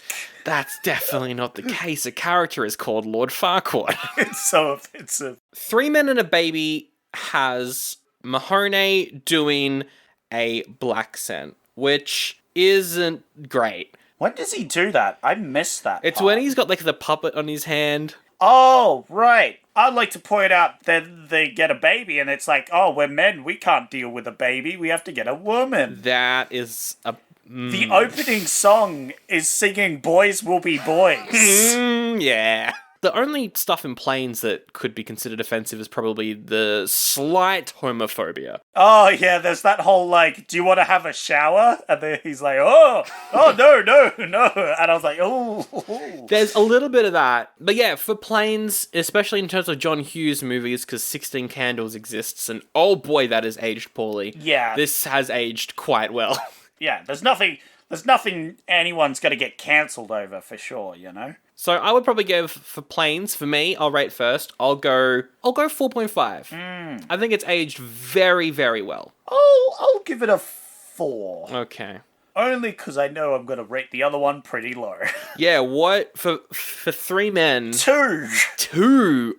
That's definitely not the case. A character is called Lord Farquaad. It's so offensive. 3 Men and a Baby has Mahoney doing a black accent, which isn't great. When does he do that? I missed that It's part. when he's got like the puppet on his hand. Oh, right. I'd like to point out that they get a baby and it's like, oh, we're men. We can't deal with a baby. We have to get a woman. That is a... The opening song is singing Boys Will Be Boys. Yeah. The only stuff in Planes that could be considered offensive is probably the slight homophobia. Oh, yeah, there's that whole, like, do you want to have a shower? And then he's like, no. And I was like, oh. There's a little bit of that. But yeah, for Planes, especially in terms of John Hughes movies, because 16 Candles exists, and oh boy, that has aged poorly. Yeah. This has aged quite well. Yeah, there's nothing anyone's going to get cancelled over, for sure, you know? So I would probably give, for Planes, for me, I'll rate first. I'll go 4.5. I think it's aged very, very well. I'll give it a 4. Okay. Only because I know I'm going to rate the other one pretty low. Yeah, what? For 3 Men... 2. 2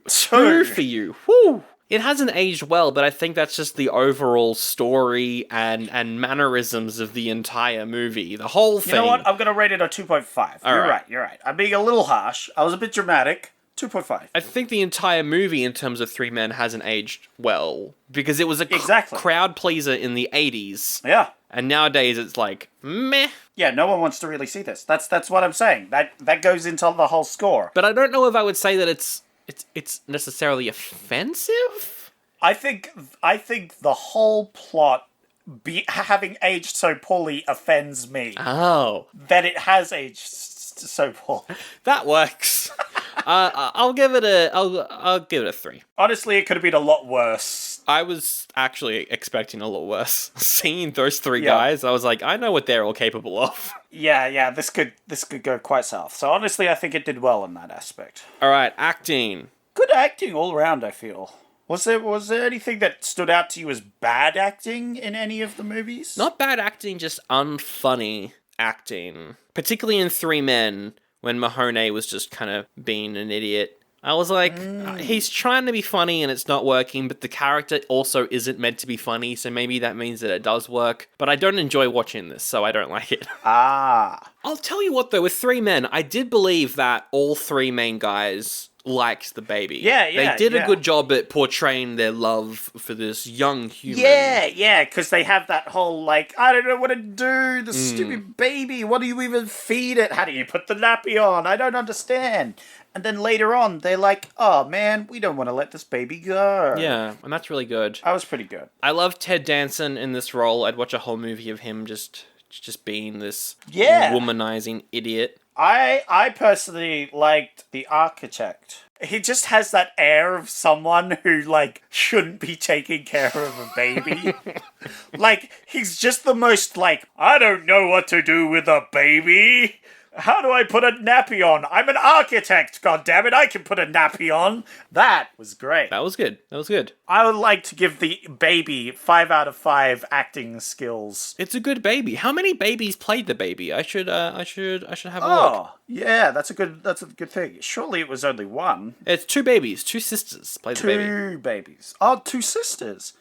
for you. Whew. It hasn't aged well, but I think that's just the overall story and mannerisms of the entire movie. The whole thing. You know what? I'm going to rate it a 2.5. You're right. I'm being a little harsh. I was a bit dramatic. 2.5. I think the entire movie, in terms of 3 Men, hasn't aged well. Because it was a crowd pleaser in the 80s. Yeah. And nowadays it's like, meh. Yeah, no one wants to really see this. That's what I'm saying. That goes into the whole score. But I don't know if I would say that it's necessarily offensive. I think the whole plot having aged so poorly offends me. Oh, That it has aged so poorly. that works. I'll give it a 3. Honestly, it could have been a lot worse. I was actually expecting a lot worse. Seeing those 3 guys, I was like, I know what they're all capable of. Yeah, this could go quite south. So honestly, I think it did well in that aspect. All right, acting. Good acting all around, I feel. Was there anything that stood out to you as bad acting in any of the movies? Not bad acting, just unfunny acting. Particularly in 3 Men, when Mahoney was just kind of being an idiot. I was like, he's trying to be funny and it's not working, but the character also isn't meant to be funny, so maybe that means that it does work. But I don't enjoy watching this, so I don't like it. I'll tell you what though, with 3 Men, I did believe that all 3 main guys liked the baby. They did a good job at portraying their love for this young human. Yeah, because they have that whole, like, I don't know what to do, the stupid baby, what do you even feed it? How do you put the nappy on? I don't understand. And then later on, they're like, oh man, we don't want to let this baby go. Yeah, and that's really good. That was pretty good. I love Ted Danson in this role. I'd watch a whole movie of him just being this womanizing idiot. I personally liked the architect. He just has that air of someone who, like, shouldn't be taking care of a baby. Like, he's just the most, like, I don't know what to do with a baby. How do I put a nappy on? I'm an architect, goddammit, I can put a nappy on. That was great. That was good. I would like to give the baby 5 out of 5 acting skills. It's a good baby. How many babies played the baby? I should have a look. Oh, yeah, that's a good thing. Surely it was only one. It's 2 babies, 2 sisters played the baby. 2 babies. Oh, 2 sisters.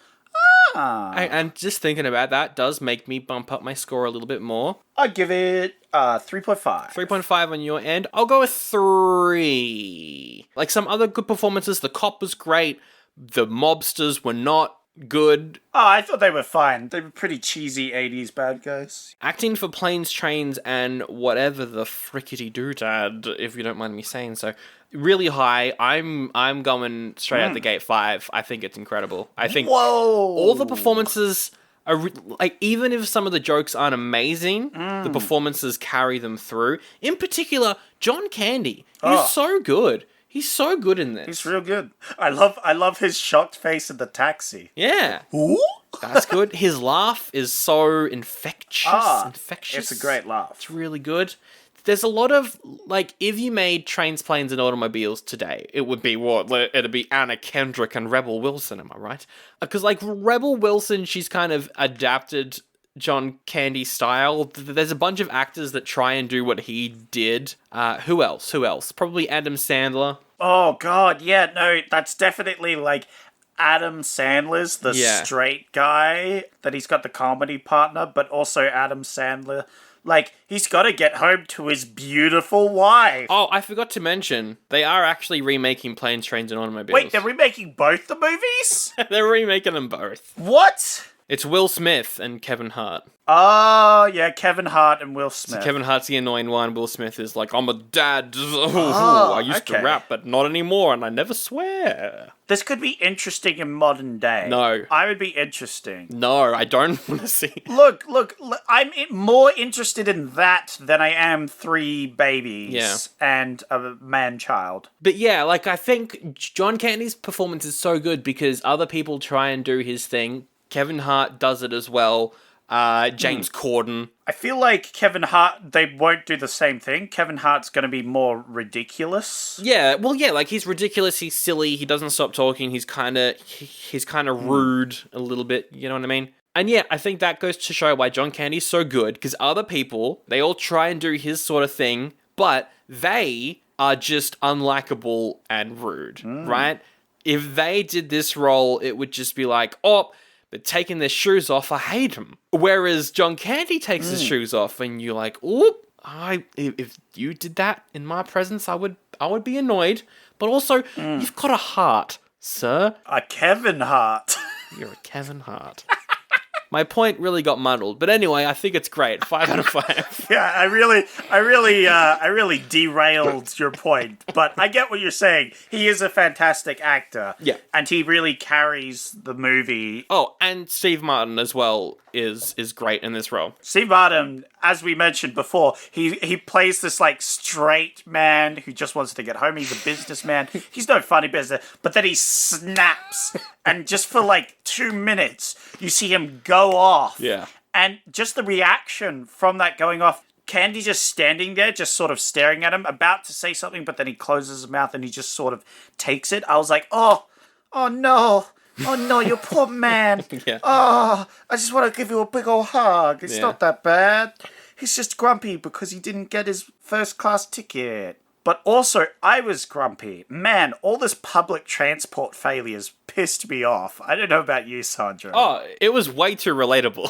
And just thinking about that does make me bump up my score a little bit more. I'd give it 3.5. 3.5 on your end. I'll go with 3. Like some other good performances, the cop was great. The mobsters were not good. Oh, I thought they were fine. They were pretty cheesy 80s bad guys. Acting for Planes, Trains, and whatever the frickety doodad, if you don't mind me saying so, really high. I'm going straight out the gate 5. I think it's incredible. I think all the performances are like, even if some of the jokes aren't amazing, the performances carry them through. In particular, John Candy. He's so good. He's so good in this. He's real good. I love his shocked face in the taxi. Yeah. Ooh? That's good. His laugh is so infectious. It's a great laugh. It's really good. There's a lot of, like, if you made Trains, Planes, and Automobiles today, it would be what? It'd be Anna Kendrick and Rebel Wilson, am I right? Because, like, Rebel Wilson, she's kind of adapted John Candy's style. There's a bunch of actors that try and do what he did. Who else? Probably Adam Sandler. Oh, God, yeah, no, that's definitely, like, Adam Sandler's the straight guy, that he's got the comedy partner, but also Adam Sandler... Like, he's got to get home to his beautiful wife. Oh, I forgot to mention, they are actually remaking Planes, Trains, and Automobiles. Wait, they're remaking both the movies? They're remaking them both. What? It's Will Smith and Kevin Hart. Oh, yeah, Kevin Hart and Will Smith. So Kevin Hart's the annoying one. Will Smith is like, I'm a dad. I used to rap, but not anymore, and I never swear. This could be interesting in modern day. No. I would be interesting. No, I don't want to see. Look, I'm more interested in that than I am 3 babies and a man-child. But yeah, like, I think John Candy's performance is so good because other people try and do his thing. Kevin Hart does it as well. James Corden. I feel like Kevin Hart, they won't do the same thing. Kevin Hart's going to be more ridiculous. Yeah, well, yeah, like, he's ridiculous, he's silly, he doesn't stop talking, he's kind of rude a little bit, you know what I mean? And yeah, I think that goes to show why John Candy's so good, because other people, they all try and do his sort of thing, but they are just unlikable and rude, right? If they did this role, it would just be like, oh... but taking their shoes off, I hate him. Whereas John Candy takes his shoes off, and you're like, "Oop! If you did that in my presence, I would be annoyed." But also, you've got a heart, sir. A Kevin Hart. You're a Kevin Hart. My point really got muddled, but anyway, I think it's great. 5 out of 5. Yeah, I really derailed your point, but I get what you're saying. He is a fantastic actor. Yeah. And he really carries the movie. Oh, and Steve Martin as well is great in this role. Steve Martin, as we mentioned before, he plays this, like, straight man who just wants to get home. He's a businessman. He's no funny business, but then he snaps. And just for, like, 2 minutes, you see him go off. Yeah. And just the reaction from that going off, Candy just standing there, just sort of staring at him, about to say something, but then he closes his mouth and he just sort of takes it. I was like, oh no. Oh no, you poor man. Yeah. Oh, I just want to give you a big old hug. It's not that bad. He's just grumpy because he didn't get his first class ticket. But also, I was grumpy. Man, all this public transport failures pissed me off. I don't know about you, Sandra. Oh, it was way too relatable.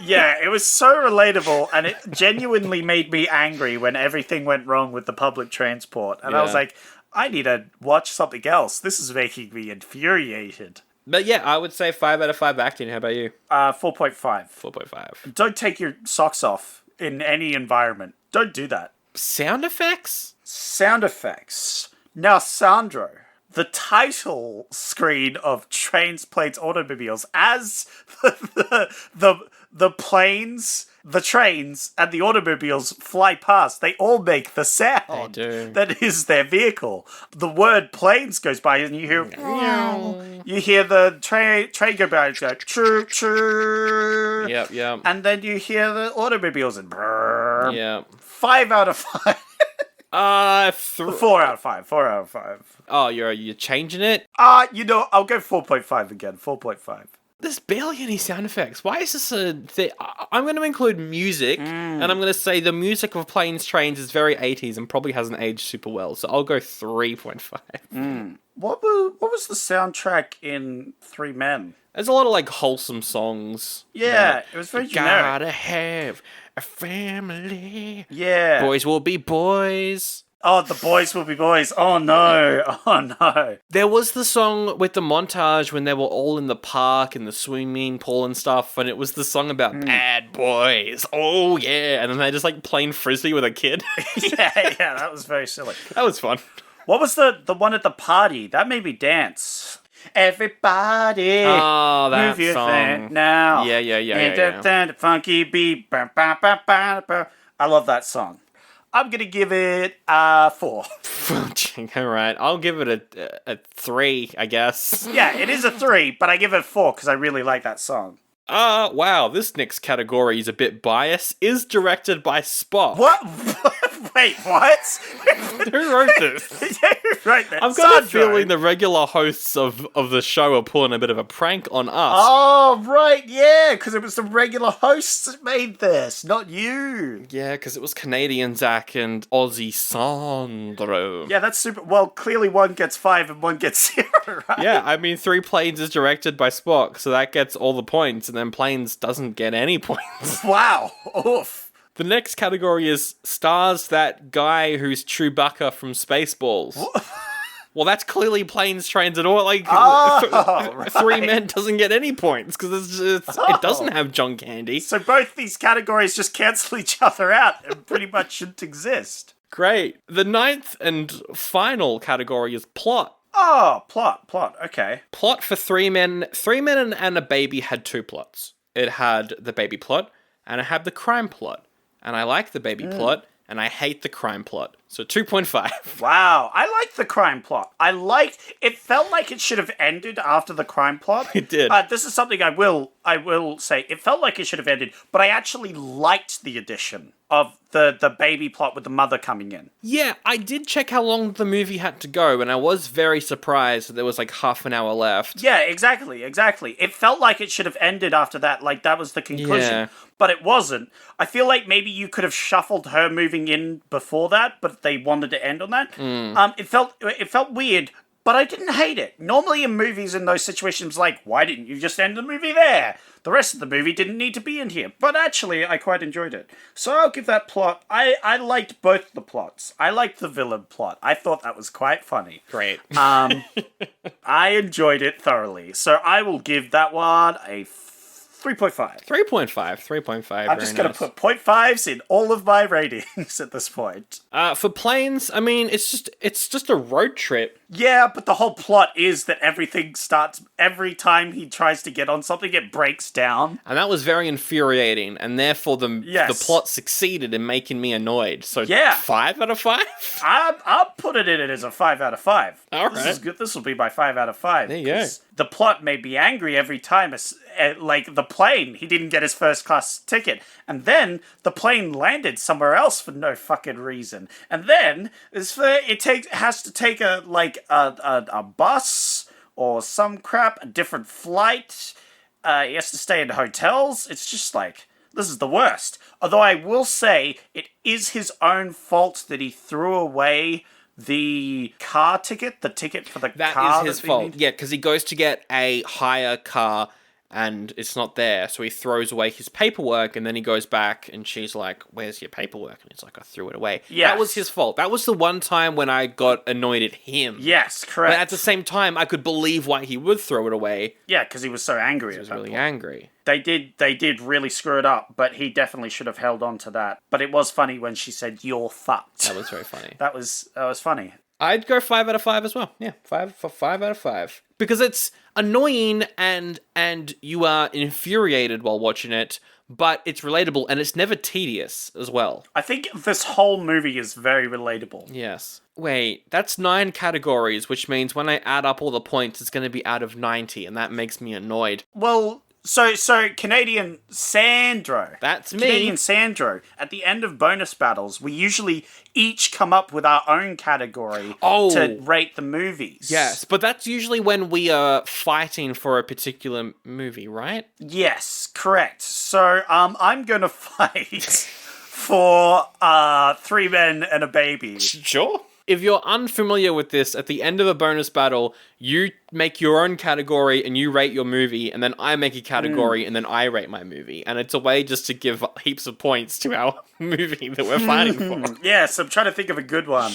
Yeah, it was so relatable, and it genuinely made me angry when everything went wrong with the public transport. And I was like, I need to watch something else. This is making me infuriated. But yeah, I would say 5 out of 5 acting. How about you? 4.5. 4.5. Don't take your socks off in any environment. Don't do that. Sound effects? Sound effects. Now, Sandro, the title screen of Trains, Planes, Automobiles, as the planes, the trains, and the automobiles fly past, they all make the sound. They do. That is their vehicle. The word planes goes by, and you hear, you hear the train go by, and go, choo, choo. Yep. And then you hear the automobiles, and brrr. Yep. 5 out of 5. 4 out of 5. 4 out of 5. Oh, you're changing it? I'll go 4.5 again. 4.5. There's barely any sound effects. Why is this a thing? I'm going to include music, and I'm going to say the music of Planes, Trains is very 80s and probably hasn't aged super well, so I'll go 3.5. What was the soundtrack in Three Men? There's a lot of, like, wholesome songs. Yeah, it was very generic. Gotta have a family. Yeah. Boys will be boys. Oh, the boys will be boys. Oh no. Oh no. There was the song with the montage when they were all in the park in the swimming pool and stuff, and it was the song about bad boys. Oh yeah, and then they just like playing frisbee with a kid. Yeah, that was very silly. That was fun. What was the one at the party? That made me dance. Everybody, Oh, that move your song. thing now. Yeah. Funky beat. I love that song. I'm gonna give it 4. All right, I'll give it a 3, I guess. Yeah, it is a 3, but I give it 4 because I really like that song. Wow, this next category is a bit biased. Is directed by Spock. What? Wait, what? Who wrote this? Who wrote that? I've got a feeling the regular hosts of the show are pulling a bit of a prank on us. Oh, right, yeah, because it was the regular hosts that made this, not you. Yeah, because it was Canadian Zach and Aussie Sandro. Yeah, that's super. Well, clearly one gets 5 and one gets 0, right? Yeah, I mean, 3 Planes is directed by Spock, so that gets all the points, and then Planes doesn't get any points. Wow. Oof. The next category is stars that guy who's Chewbacca from Spaceballs. Well, that's clearly Planes, Trains, and all. Like, right. 3 Men doesn't get any points because it doesn't have John Candy. So both these categories just cancel each other out and pretty much shouldn't exist. Great. The 9th and final category is plot. Oh, plot. Okay. Plot for 3 Men. 3 Men and a Baby had 2 plots. It had the baby plot, and it had the crime plot. And I like the baby plot, and I hate the crime plot. So 2.5. Wow, I liked the crime plot. It felt like it should have ended after the crime plot. It did. This is something I will say. It felt like it should have ended, but I actually liked the addition of the baby plot with the mother coming in. Yeah, I did check how long the movie had to go, and I was very surprised that there was like half an hour left. Yeah, exactly. It felt like it should have ended after that, like that was the conclusion. Yeah. But it wasn't. I feel like maybe you could have shuffled her moving in before that, but they wanted to end on that. It felt weird, but I didn't hate it. Normally in movies in those situations, like, why didn't you just end the movie there? The rest of the movie didn't need to be in here. But actually, I quite enjoyed it. So I'll give that plot. I liked both the plots. I liked the villain plot. I thought that was quite funny. Great. I enjoyed it thoroughly. So I will give that one a 3.5. 3.5. I'm just going to put 0.5s in all of my ratings at this point. For Planes, I mean, it's just a road trip. Yeah, but the whole plot is that everything starts every time he tries to get on something, it breaks down. And that was very infuriating, and therefore the plot succeeded in making me annoyed. So 5 out of 5? I'll put it in it as a 5 out of 5. All This right. is good. This will be my 5 out of 5. There you go. The plot made me angry every time. Like the plane, he didn't get his first class ticket. And then the plane landed somewhere else for no fucking reason. And then it has to take a bus or some crap, a different flight. He has to stay in hotels. It's just like, this is the worst. Although I will say, it is his own fault that he threw away the car ticket, the ticket for the car. That is his fault. Yeah, because he goes to get a hire car and it's not there. So he throws away his paperwork and then he goes back and she's like, where's your paperwork? And he's like, I threw it away. Yes. That was his fault. That was the one time when I got annoyed at him. Yes, correct. But at the same time, I could believe why he would throw it away. Yeah, because he was so angry. He was really angry. They did really screw it up, but he definitely should have held on to that. But it was funny when she said, "You're fucked." That was very funny. That was funny. I'd go 5 out of 5 as well. Yeah, 5 out of 5. Because it's annoying and you are infuriated while watching it, but it's relatable and it's never tedious as well. I think this whole movie is very relatable. Yes. Wait, that's 9 categories, which means when I add up all the points, it's going to be out of 90, and that makes me annoyed. Well, so Canadian Sandro. That's me. Canadian Sandro. At the end of bonus battles, we usually each come up with our own category to rate the movies. Yes, but that's usually when we are fighting for a particular movie, right? Yes, correct. So I'm going to fight for 3 Men and a Baby. Sure. If you're unfamiliar with this, at the end of a bonus battle, you make your own category and you rate your movie, and then I make a category and then I rate my movie. And it's a way just to give heaps of points to our movie that we're fighting for. Yes, I'm trying to think of a good one.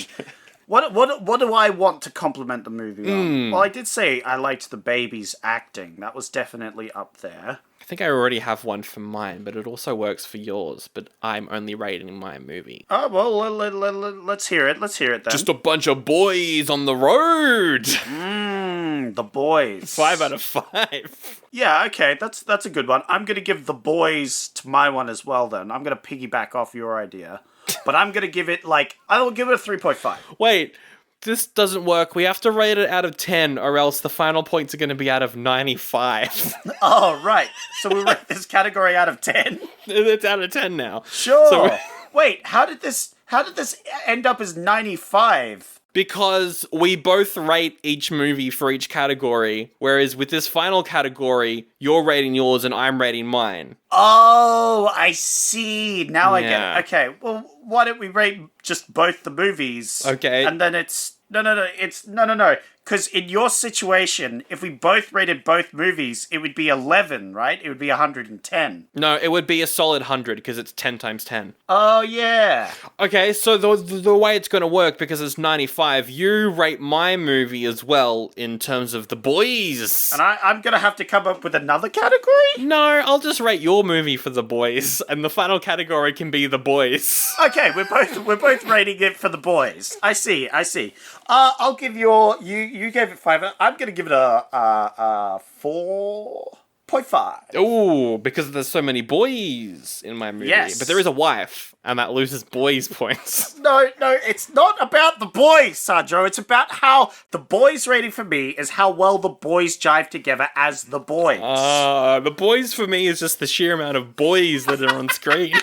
What do I want to compliment the movie on? Well, I did say I liked the baby's acting. That was definitely up there. I think I already have one for mine, but it also works for yours, but I'm only rating my movie. Oh, well, let's hear it. Let's hear it then. Just a bunch of boys on the road. The boys. 5 out of 5. Yeah, okay, that's a good one. I'm going to give the boys to my one as well then. I'm going to piggyback off your idea. But I'm going to give it, I will give it a 3.5. Wait, this doesn't work. We have to rate it out of 10, or else the final points are going to be out of 95. Oh, right. So we rate this category out of 10? It's out of 10 now. Sure. So Wait, how did this end up as 95? Because we both rate each movie for each category, whereas with this final category, you're rating yours and I'm rating mine. Oh, I see. Now I get Yeah. it. Okay, well, why don't we rate just both the movies? Okay. And then it's... No. Because in your situation, if we both rated both movies, it would be 11, right? It would be 110. No, it would be a solid 100 because it's 10 times 10. Oh, yeah. Okay, so the way it's going to work, because it's 95, you rate my movie as well in terms of the boys. And I'm going to have to come up with another category? No, I'll just rate your movie for the boys, and the final category can be the boys. Okay, we're both rating it for the boys. I see. I'll give you gave it 5. I'm gonna give it a 4.5. Ooh, because there's so many boys in my movie. Yes. But there is a wife, and that loses boys points. No, it's not about the boys, Sandro. It's about how the boys rating for me is how well the boys jive together as the boys. The boys for me is just the sheer amount of boys that are on screen.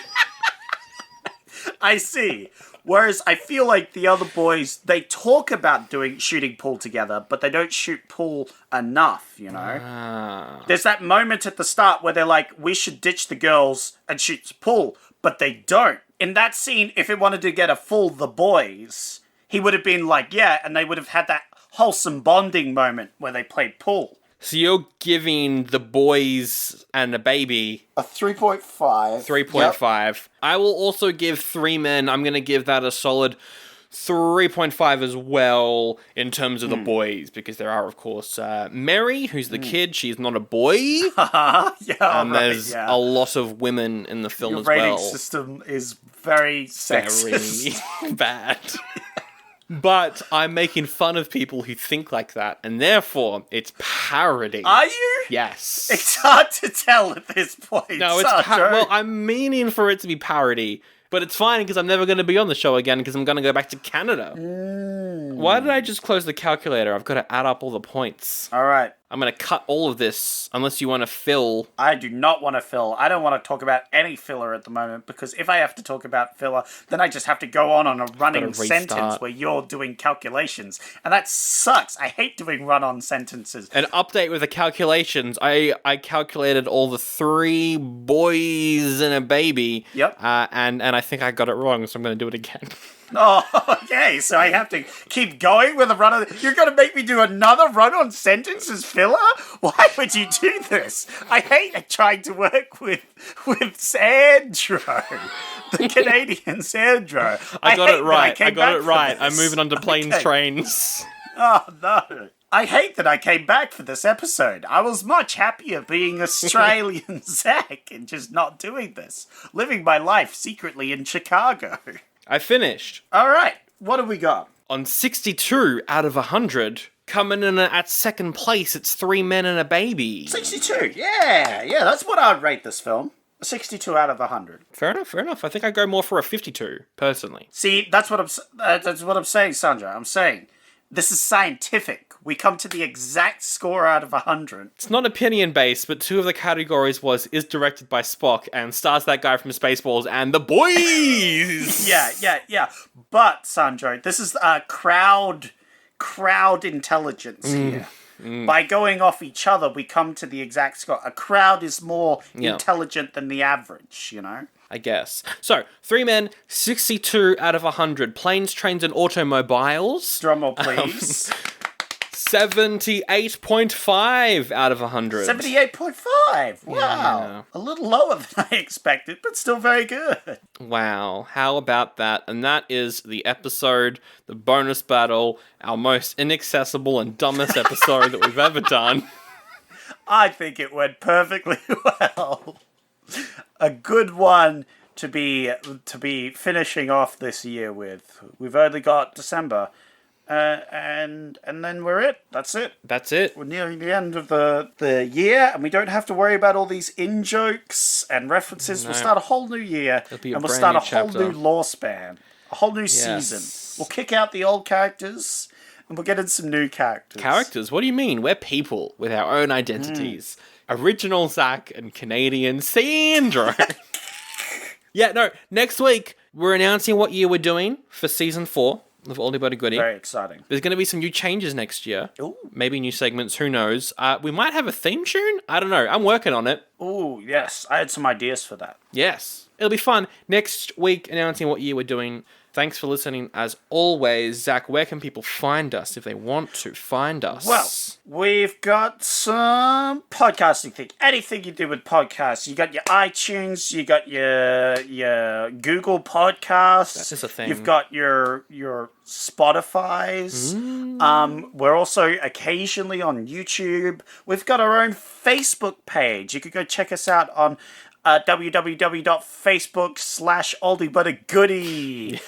I see. Whereas I feel like the other boys, they talk about shooting pool together, but they don't shoot pool enough, you know? There's that moment at the start where they're like, we should ditch the girls and shoot pool, but they don't. In that scene, if it wanted to get a full the boys, he would have been like, yeah, and they would have had that wholesome bonding moment where they played pool. So you're giving the boys and the baby A 3.5. 3.5. Yep. I will also give Three Men. I'm going to give that a solid 3.5 as well in terms of the boys, because there are, of course, Mary, who's the kid. She's not a boy. Yeah, and there's a lot of women in the film Your as well. rating system is very sexist. Very bad. But I'm making fun of people who think like that, and therefore, it's parody. Are you? Yes. It's hard to tell at this point. No, it's well, I'm meaning for it to be parody, but it's fine because I'm never going to be on the show again because I'm going to go back to Canada. Why did I just close the calculator? I've got to add up all the points. All right. I'm going to cut all of this unless you want to fill. I do not want to fill. I don't want to talk about any filler at the moment, because if I have to talk about filler, then I just have to go on a running sentence where you're doing calculations. And that sucks. I hate doing run-on sentences. An update with the calculations. I calculated all the 3 boys and a baby. Yep. And I think I got it wrong, so I'm going to do it again. Oh, okay, so I have to keep going with a run-on... You're going to make me do another run-on sentence as filler? Why would you do this? I hate trying to work with Sandro, the Canadian Sandro. I got it right. I'm moving on to planes, trains. Oh, no. I hate that I came back for this episode. I was much happier being Australian Zach and just not doing this. Living my life secretly in Chicago. I finished. All right, what have we got? On 62 out of 100, coming in at second place, it's Three Men and a Baby. 62, yeah, that's what I'd rate this film. A 62 out of 100. Fair enough. I think I go more for a 52, personally. See, that's what I'm saying, Sandra. I'm saying this is scientific. We come to the exact score out of 100. It's not opinion-based, but 2 of the categories is directed by Spock and stars that guy from Spaceballs and the boys! Yeah. But, Sandro, this is crowd intelligence here. By going off each other, we come to the exact score. A crowd is more intelligent than the average, you know? I guess. So, 3 men, 62 out of 100. Planes, Trains, and Automobiles. Drumroll, please. 78.5 out of 100. 78.5. Wow. Yeah. A little lower than I expected, but still very good. Wow. How about that? And that is the episode, the bonus battle, our most inaccessible and dumbest episode that we've ever done. I think it went perfectly well. A good one to be finishing off this year with. We've only got December. And then we're it. That's it. That's it. We're nearing the end of the year, and we don't have to worry about all these in-jokes and references. No. We'll start a whole new year, and we'll start a whole new lore span. A whole new season. We'll kick out the old characters, and we'll get in some new characters. Characters? What do you mean? We're people with our own identities. Original Zach and Canadian Sandro. Yeah, no, next week, we're announcing what year we're doing for Season 4. Of Oldie But Goodie. Very exciting. There's going to be some new changes next year. Ooh. Maybe new segments, who knows. We might have a theme tune? I don't know. I'm working on it. Ooh, yes. I had some ideas for that. Yes. It'll be fun. Next week, announcing what year we're doing. Thanks for listening, as always. Zach, where can people find us if they want to find us? Well, we've got some podcasting thing. Anything you do with podcasts. You got your iTunes, you got your Google Podcasts. That is a thing. You've got your Spotify's. We're also occasionally on YouTube. We've got our own Facebook page. You could go check us out on www.facebook.com/oldiebutagoodie.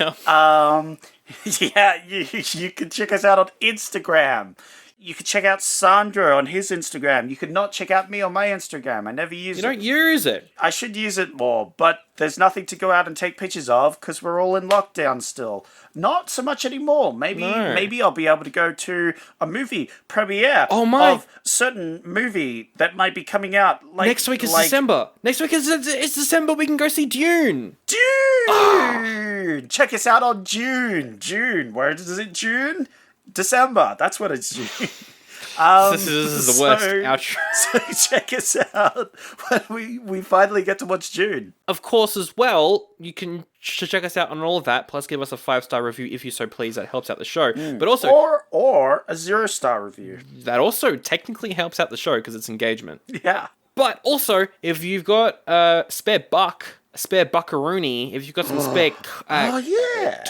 Yeah. You can check us out on Instagram. You could check out Sandro on his Instagram. You could not check out me on my Instagram. I never use it. You don't use it. I should use it more, but there's nothing to go out and take pictures of because we're all in lockdown still. Not so much anymore. Maybe I'll be able to go to a movie premiere of certain movie that might be coming out. Next week is December. Next week is December. We can go see Dune. Dune! Oh. Check us out on June. Where is it June? December. That's what it's June. This is the worst outro. So check us out when we finally get to watch June. Of course, as well, you can check us out on all of that, plus give us a 5-star review if you so please. That helps out the show. But also, or a 0-star review. That also technically helps out the show because it's engagement. Yeah. But also, if you've got a spare buckaroony, if you've got some spare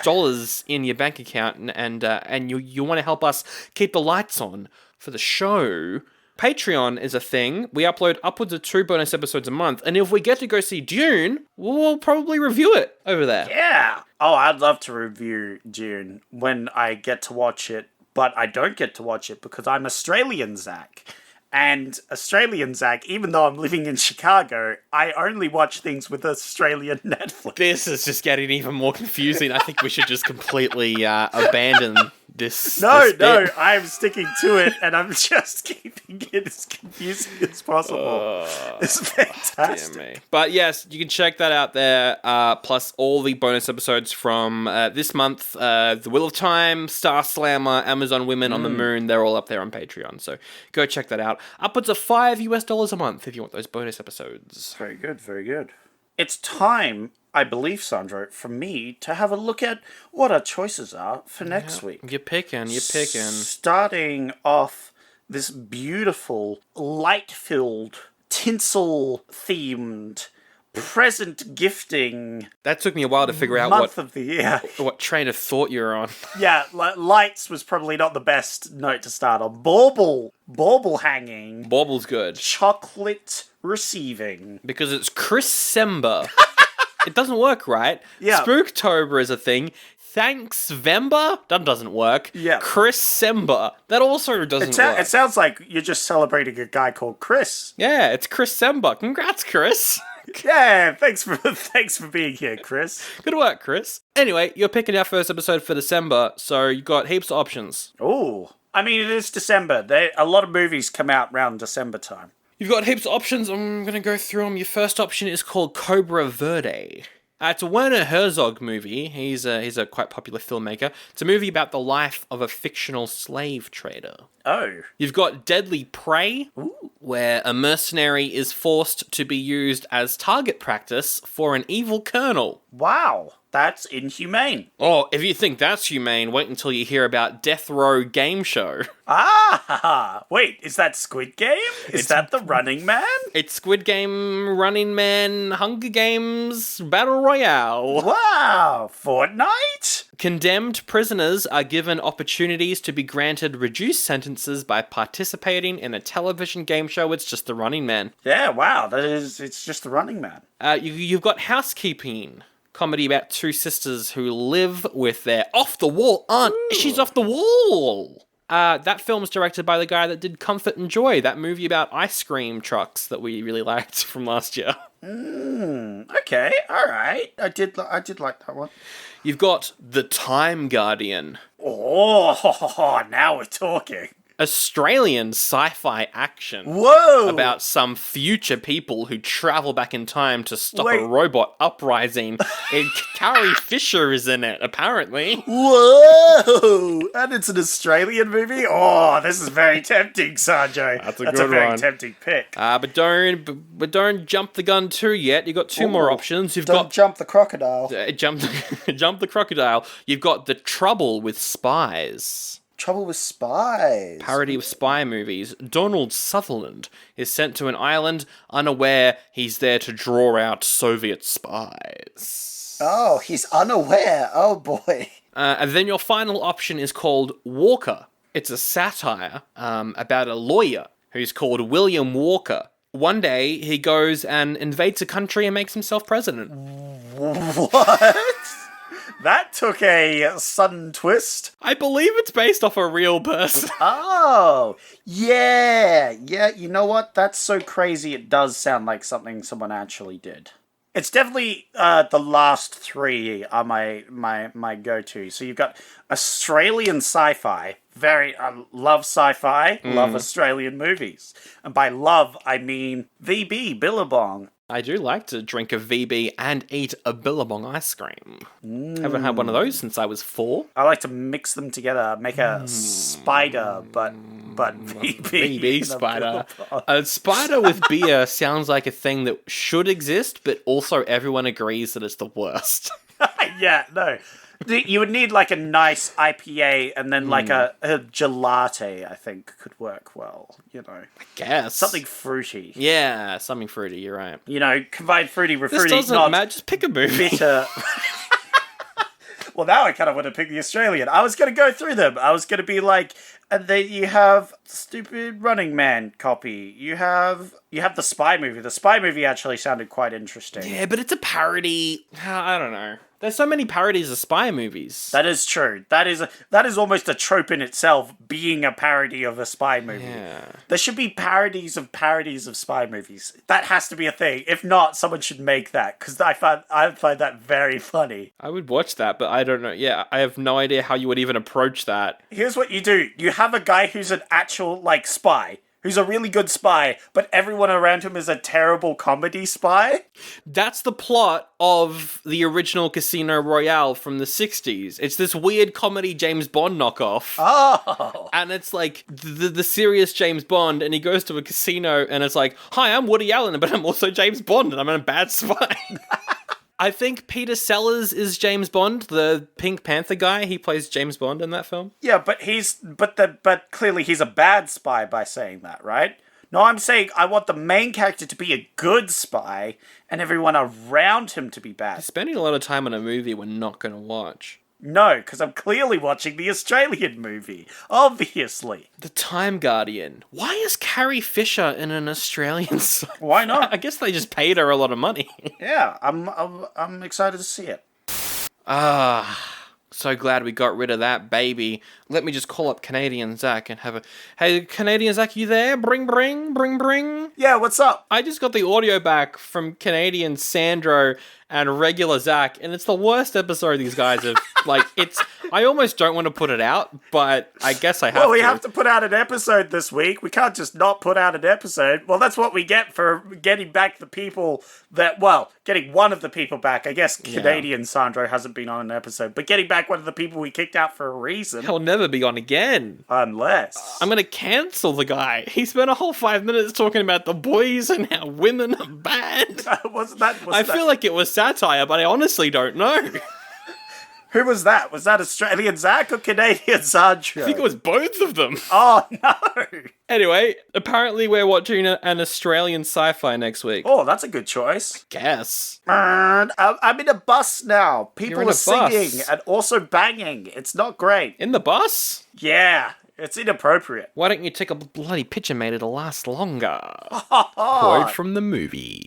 dollars in your bank account and you want to help us keep the lights on for the show, Patreon is a thing. We upload upwards of 2 bonus episodes a month, and if we get to go see Dune, we'll probably review it over there. Yeah. Oh, I'd love to review Dune when I get to watch it, but I don't get to watch it because I'm Australian, Zach. And Australian Zach, even though I'm living in Chicago, I only watch things with Australian Netflix. This is just getting even more confusing. I think we should just completely abandon this. No, I'm sticking to it, and I'm just keeping it as confusing as possible. It's fantastic. Dear me. But yes, you can check that out there, plus all the bonus episodes from this month. The Wheel of Time, Star Slammer, Amazon Women on the Moon, they're all up there on Patreon, so go check that out. Upwards of $5 a month if you want those bonus episodes. Very good, very good. It's time, I believe, Sandro, for me to have a look at what our choices are for next week. You're picking. Starting off this beautiful, light-filled, tinsel-themed, present gifting. That took me a while to figure out month of the year. What train of thought you're on. Yeah, lights was probably not the best note to start on. Bauble hanging. Bauble's good. Chocolate receiving. Because it's Chrisember. It doesn't work, right? Yeah. Spooktober is a thing. Thanksvember? That doesn't work. Yeah. Chrisember. That also doesn't work. It sounds like you're just celebrating a guy called Chris. Yeah, it's Chrisember. Congrats, Chris. Yeah, thanks for being here, Chris. Good work, Chris. Anyway, you're picking our first episode for December, so you got heaps of options. Ooh. I mean, it is December. A lot of movies come out around December time. You've got heaps of options. I'm going to go through them. Your first option is called Cobra Verde. It's a Werner Herzog movie. He's a quite popular filmmaker. It's a movie about the life of a fictional slave trader. Oh. You've got Deadly Prey, where a mercenary is forced to be used as target practice for an evil colonel. Wow. That's inhumane. Oh, if you think that's humane, wait until you hear about Death Row Game Show. Ah! Wait, is that Squid Game? Is that the Running Man? It's Squid Game, Running Man, Hunger Games, Battle Royale. Wow! Fortnite? Condemned prisoners are given opportunities to be granted reduced sentences by participating in a television game show. It's just the Running Man. Yeah, wow. It's just the Running Man. You've got Housekeeping. Comedy about two sisters who live with their off-the-wall aunt. Ooh. She's off the wall! That film's directed by the guy that did Comfort and Joy, that movie about ice cream trucks that we really liked from last year. Okay, alright. I did like that one. You've got The Time Guardian. Oh, now we're talking. Australian sci-fi action. Whoa! About some future people who travel back in time to stop a robot uprising. And Carrie Fisher is in it, apparently. Whoa! And it's an Australian movie? Oh, this is very tempting, Sanjay. That's a very tempting pick. But don't jump the gun too yet. You've got two more options. Don't jump the crocodile. Jump the crocodile. You've got The Trouble with Spies. Trouble with Spies. Parody of spy movies. Donald Sutherland is sent to an island, unaware he's there to draw out Soviet spies. Oh, he's unaware. Oh, boy. And then your final option is called Walker. It's a satire about a lawyer who's called William Walker. One day, he goes and invades a country and makes himself president. What? That took a sudden twist. I believe it's based off a real person. Oh, yeah. Yeah, you know what? That's so crazy. It does sound like something someone actually did. It's definitely the last three are my go-to. So you've got Australian sci-fi. Love sci-fi, love Australian movies. And by love, I mean VB, Billabong. I do like to drink a VB and eat a Billabong ice cream. Haven't had one of those since I was 4. I like to mix them together, make a spider, but VB. VB spider. A spider with beer sounds like a thing that should exist, but also everyone agrees that it's the worst. Yeah, no. You would need like a nice IPA and then like a gelate, I think, could work well, you know. I guess. Something fruity. Yeah, something fruity, you're right. You know, combine fruity with fruity. This doesn't matter, just pick a movie. Bitter. Well, now I kind of want to pick the Australian. I was going to go through them. I was going to be like, and then you have stupid Running Man copy. You have the spy movie. The spy movie actually sounded quite interesting. Yeah, but it's a parody. I don't know. There's so many parodies of spy movies. That is true. That is almost a trope in itself, being a parody of a spy movie. Yeah. There should be parodies of spy movies. That has to be a thing. If not, someone should make that, because I find that very funny. I would watch that, but I don't know. Yeah, I have no idea how you would even approach that. Here's what you do. You have a guy who's an actual, like, spy. Who's a really good spy, but everyone around him is a terrible comedy spy? That's the plot of the original Casino Royale from the 60s. It's this weird comedy James Bond knockoff. Oh! And it's like the serious James Bond, and he goes to a casino, and it's like, hi, I'm Woody Allen, but I'm also James Bond, and I'm a bad spy. I think Peter Sellers is James Bond, the Pink Panther guy. He plays James Bond in that film. Yeah, but clearly he's a bad spy by saying that, right? No, I'm saying I want the main character to be a good spy and everyone around him to be bad. You're spending a lot of time on a movie we're not going to watch. No, because I'm clearly watching the Australian movie. Obviously. The Time Guardian. Why is Carrie Fisher in an Australian song? Why not? I guess they just paid her a lot of money. Yeah, I'm excited to see it. So glad we got rid of that baby. Let me just call up Canadian Zach and have a... Hey, Canadian Zach, you there? Bring. Yeah, what's up? I just got the audio back from Canadian Sandro, and regular Zach, and it's the worst episode these guys have. Like, I almost don't want to put it out, but I guess I have to. Well, we have to put out an episode this week. We can't just not put out an episode. Well, that's what we get for getting back the people getting one of the people back. I guess Canadian Sandro hasn't been on an episode, but getting back one of the people we kicked out for a reason. He'll never be on again. Unless. I'm going to cancel the guy. He spent a whole 5 minutes talking about the boys and how women are bad. I feel like it was satire, but I honestly don't know. Who was that? Was that Australian Zach or Canadian Sandro? I think it was both of them. Oh, no. Anyway, apparently we're watching an Australian sci-fi next week. Oh, that's a good choice. Guess. I'm in a bus now. People are singing bus. and also banging. It's not great. In the bus? Yeah, it's inappropriate. Why don't you take a bloody picture, mate? It'll last longer. Quote from the movie.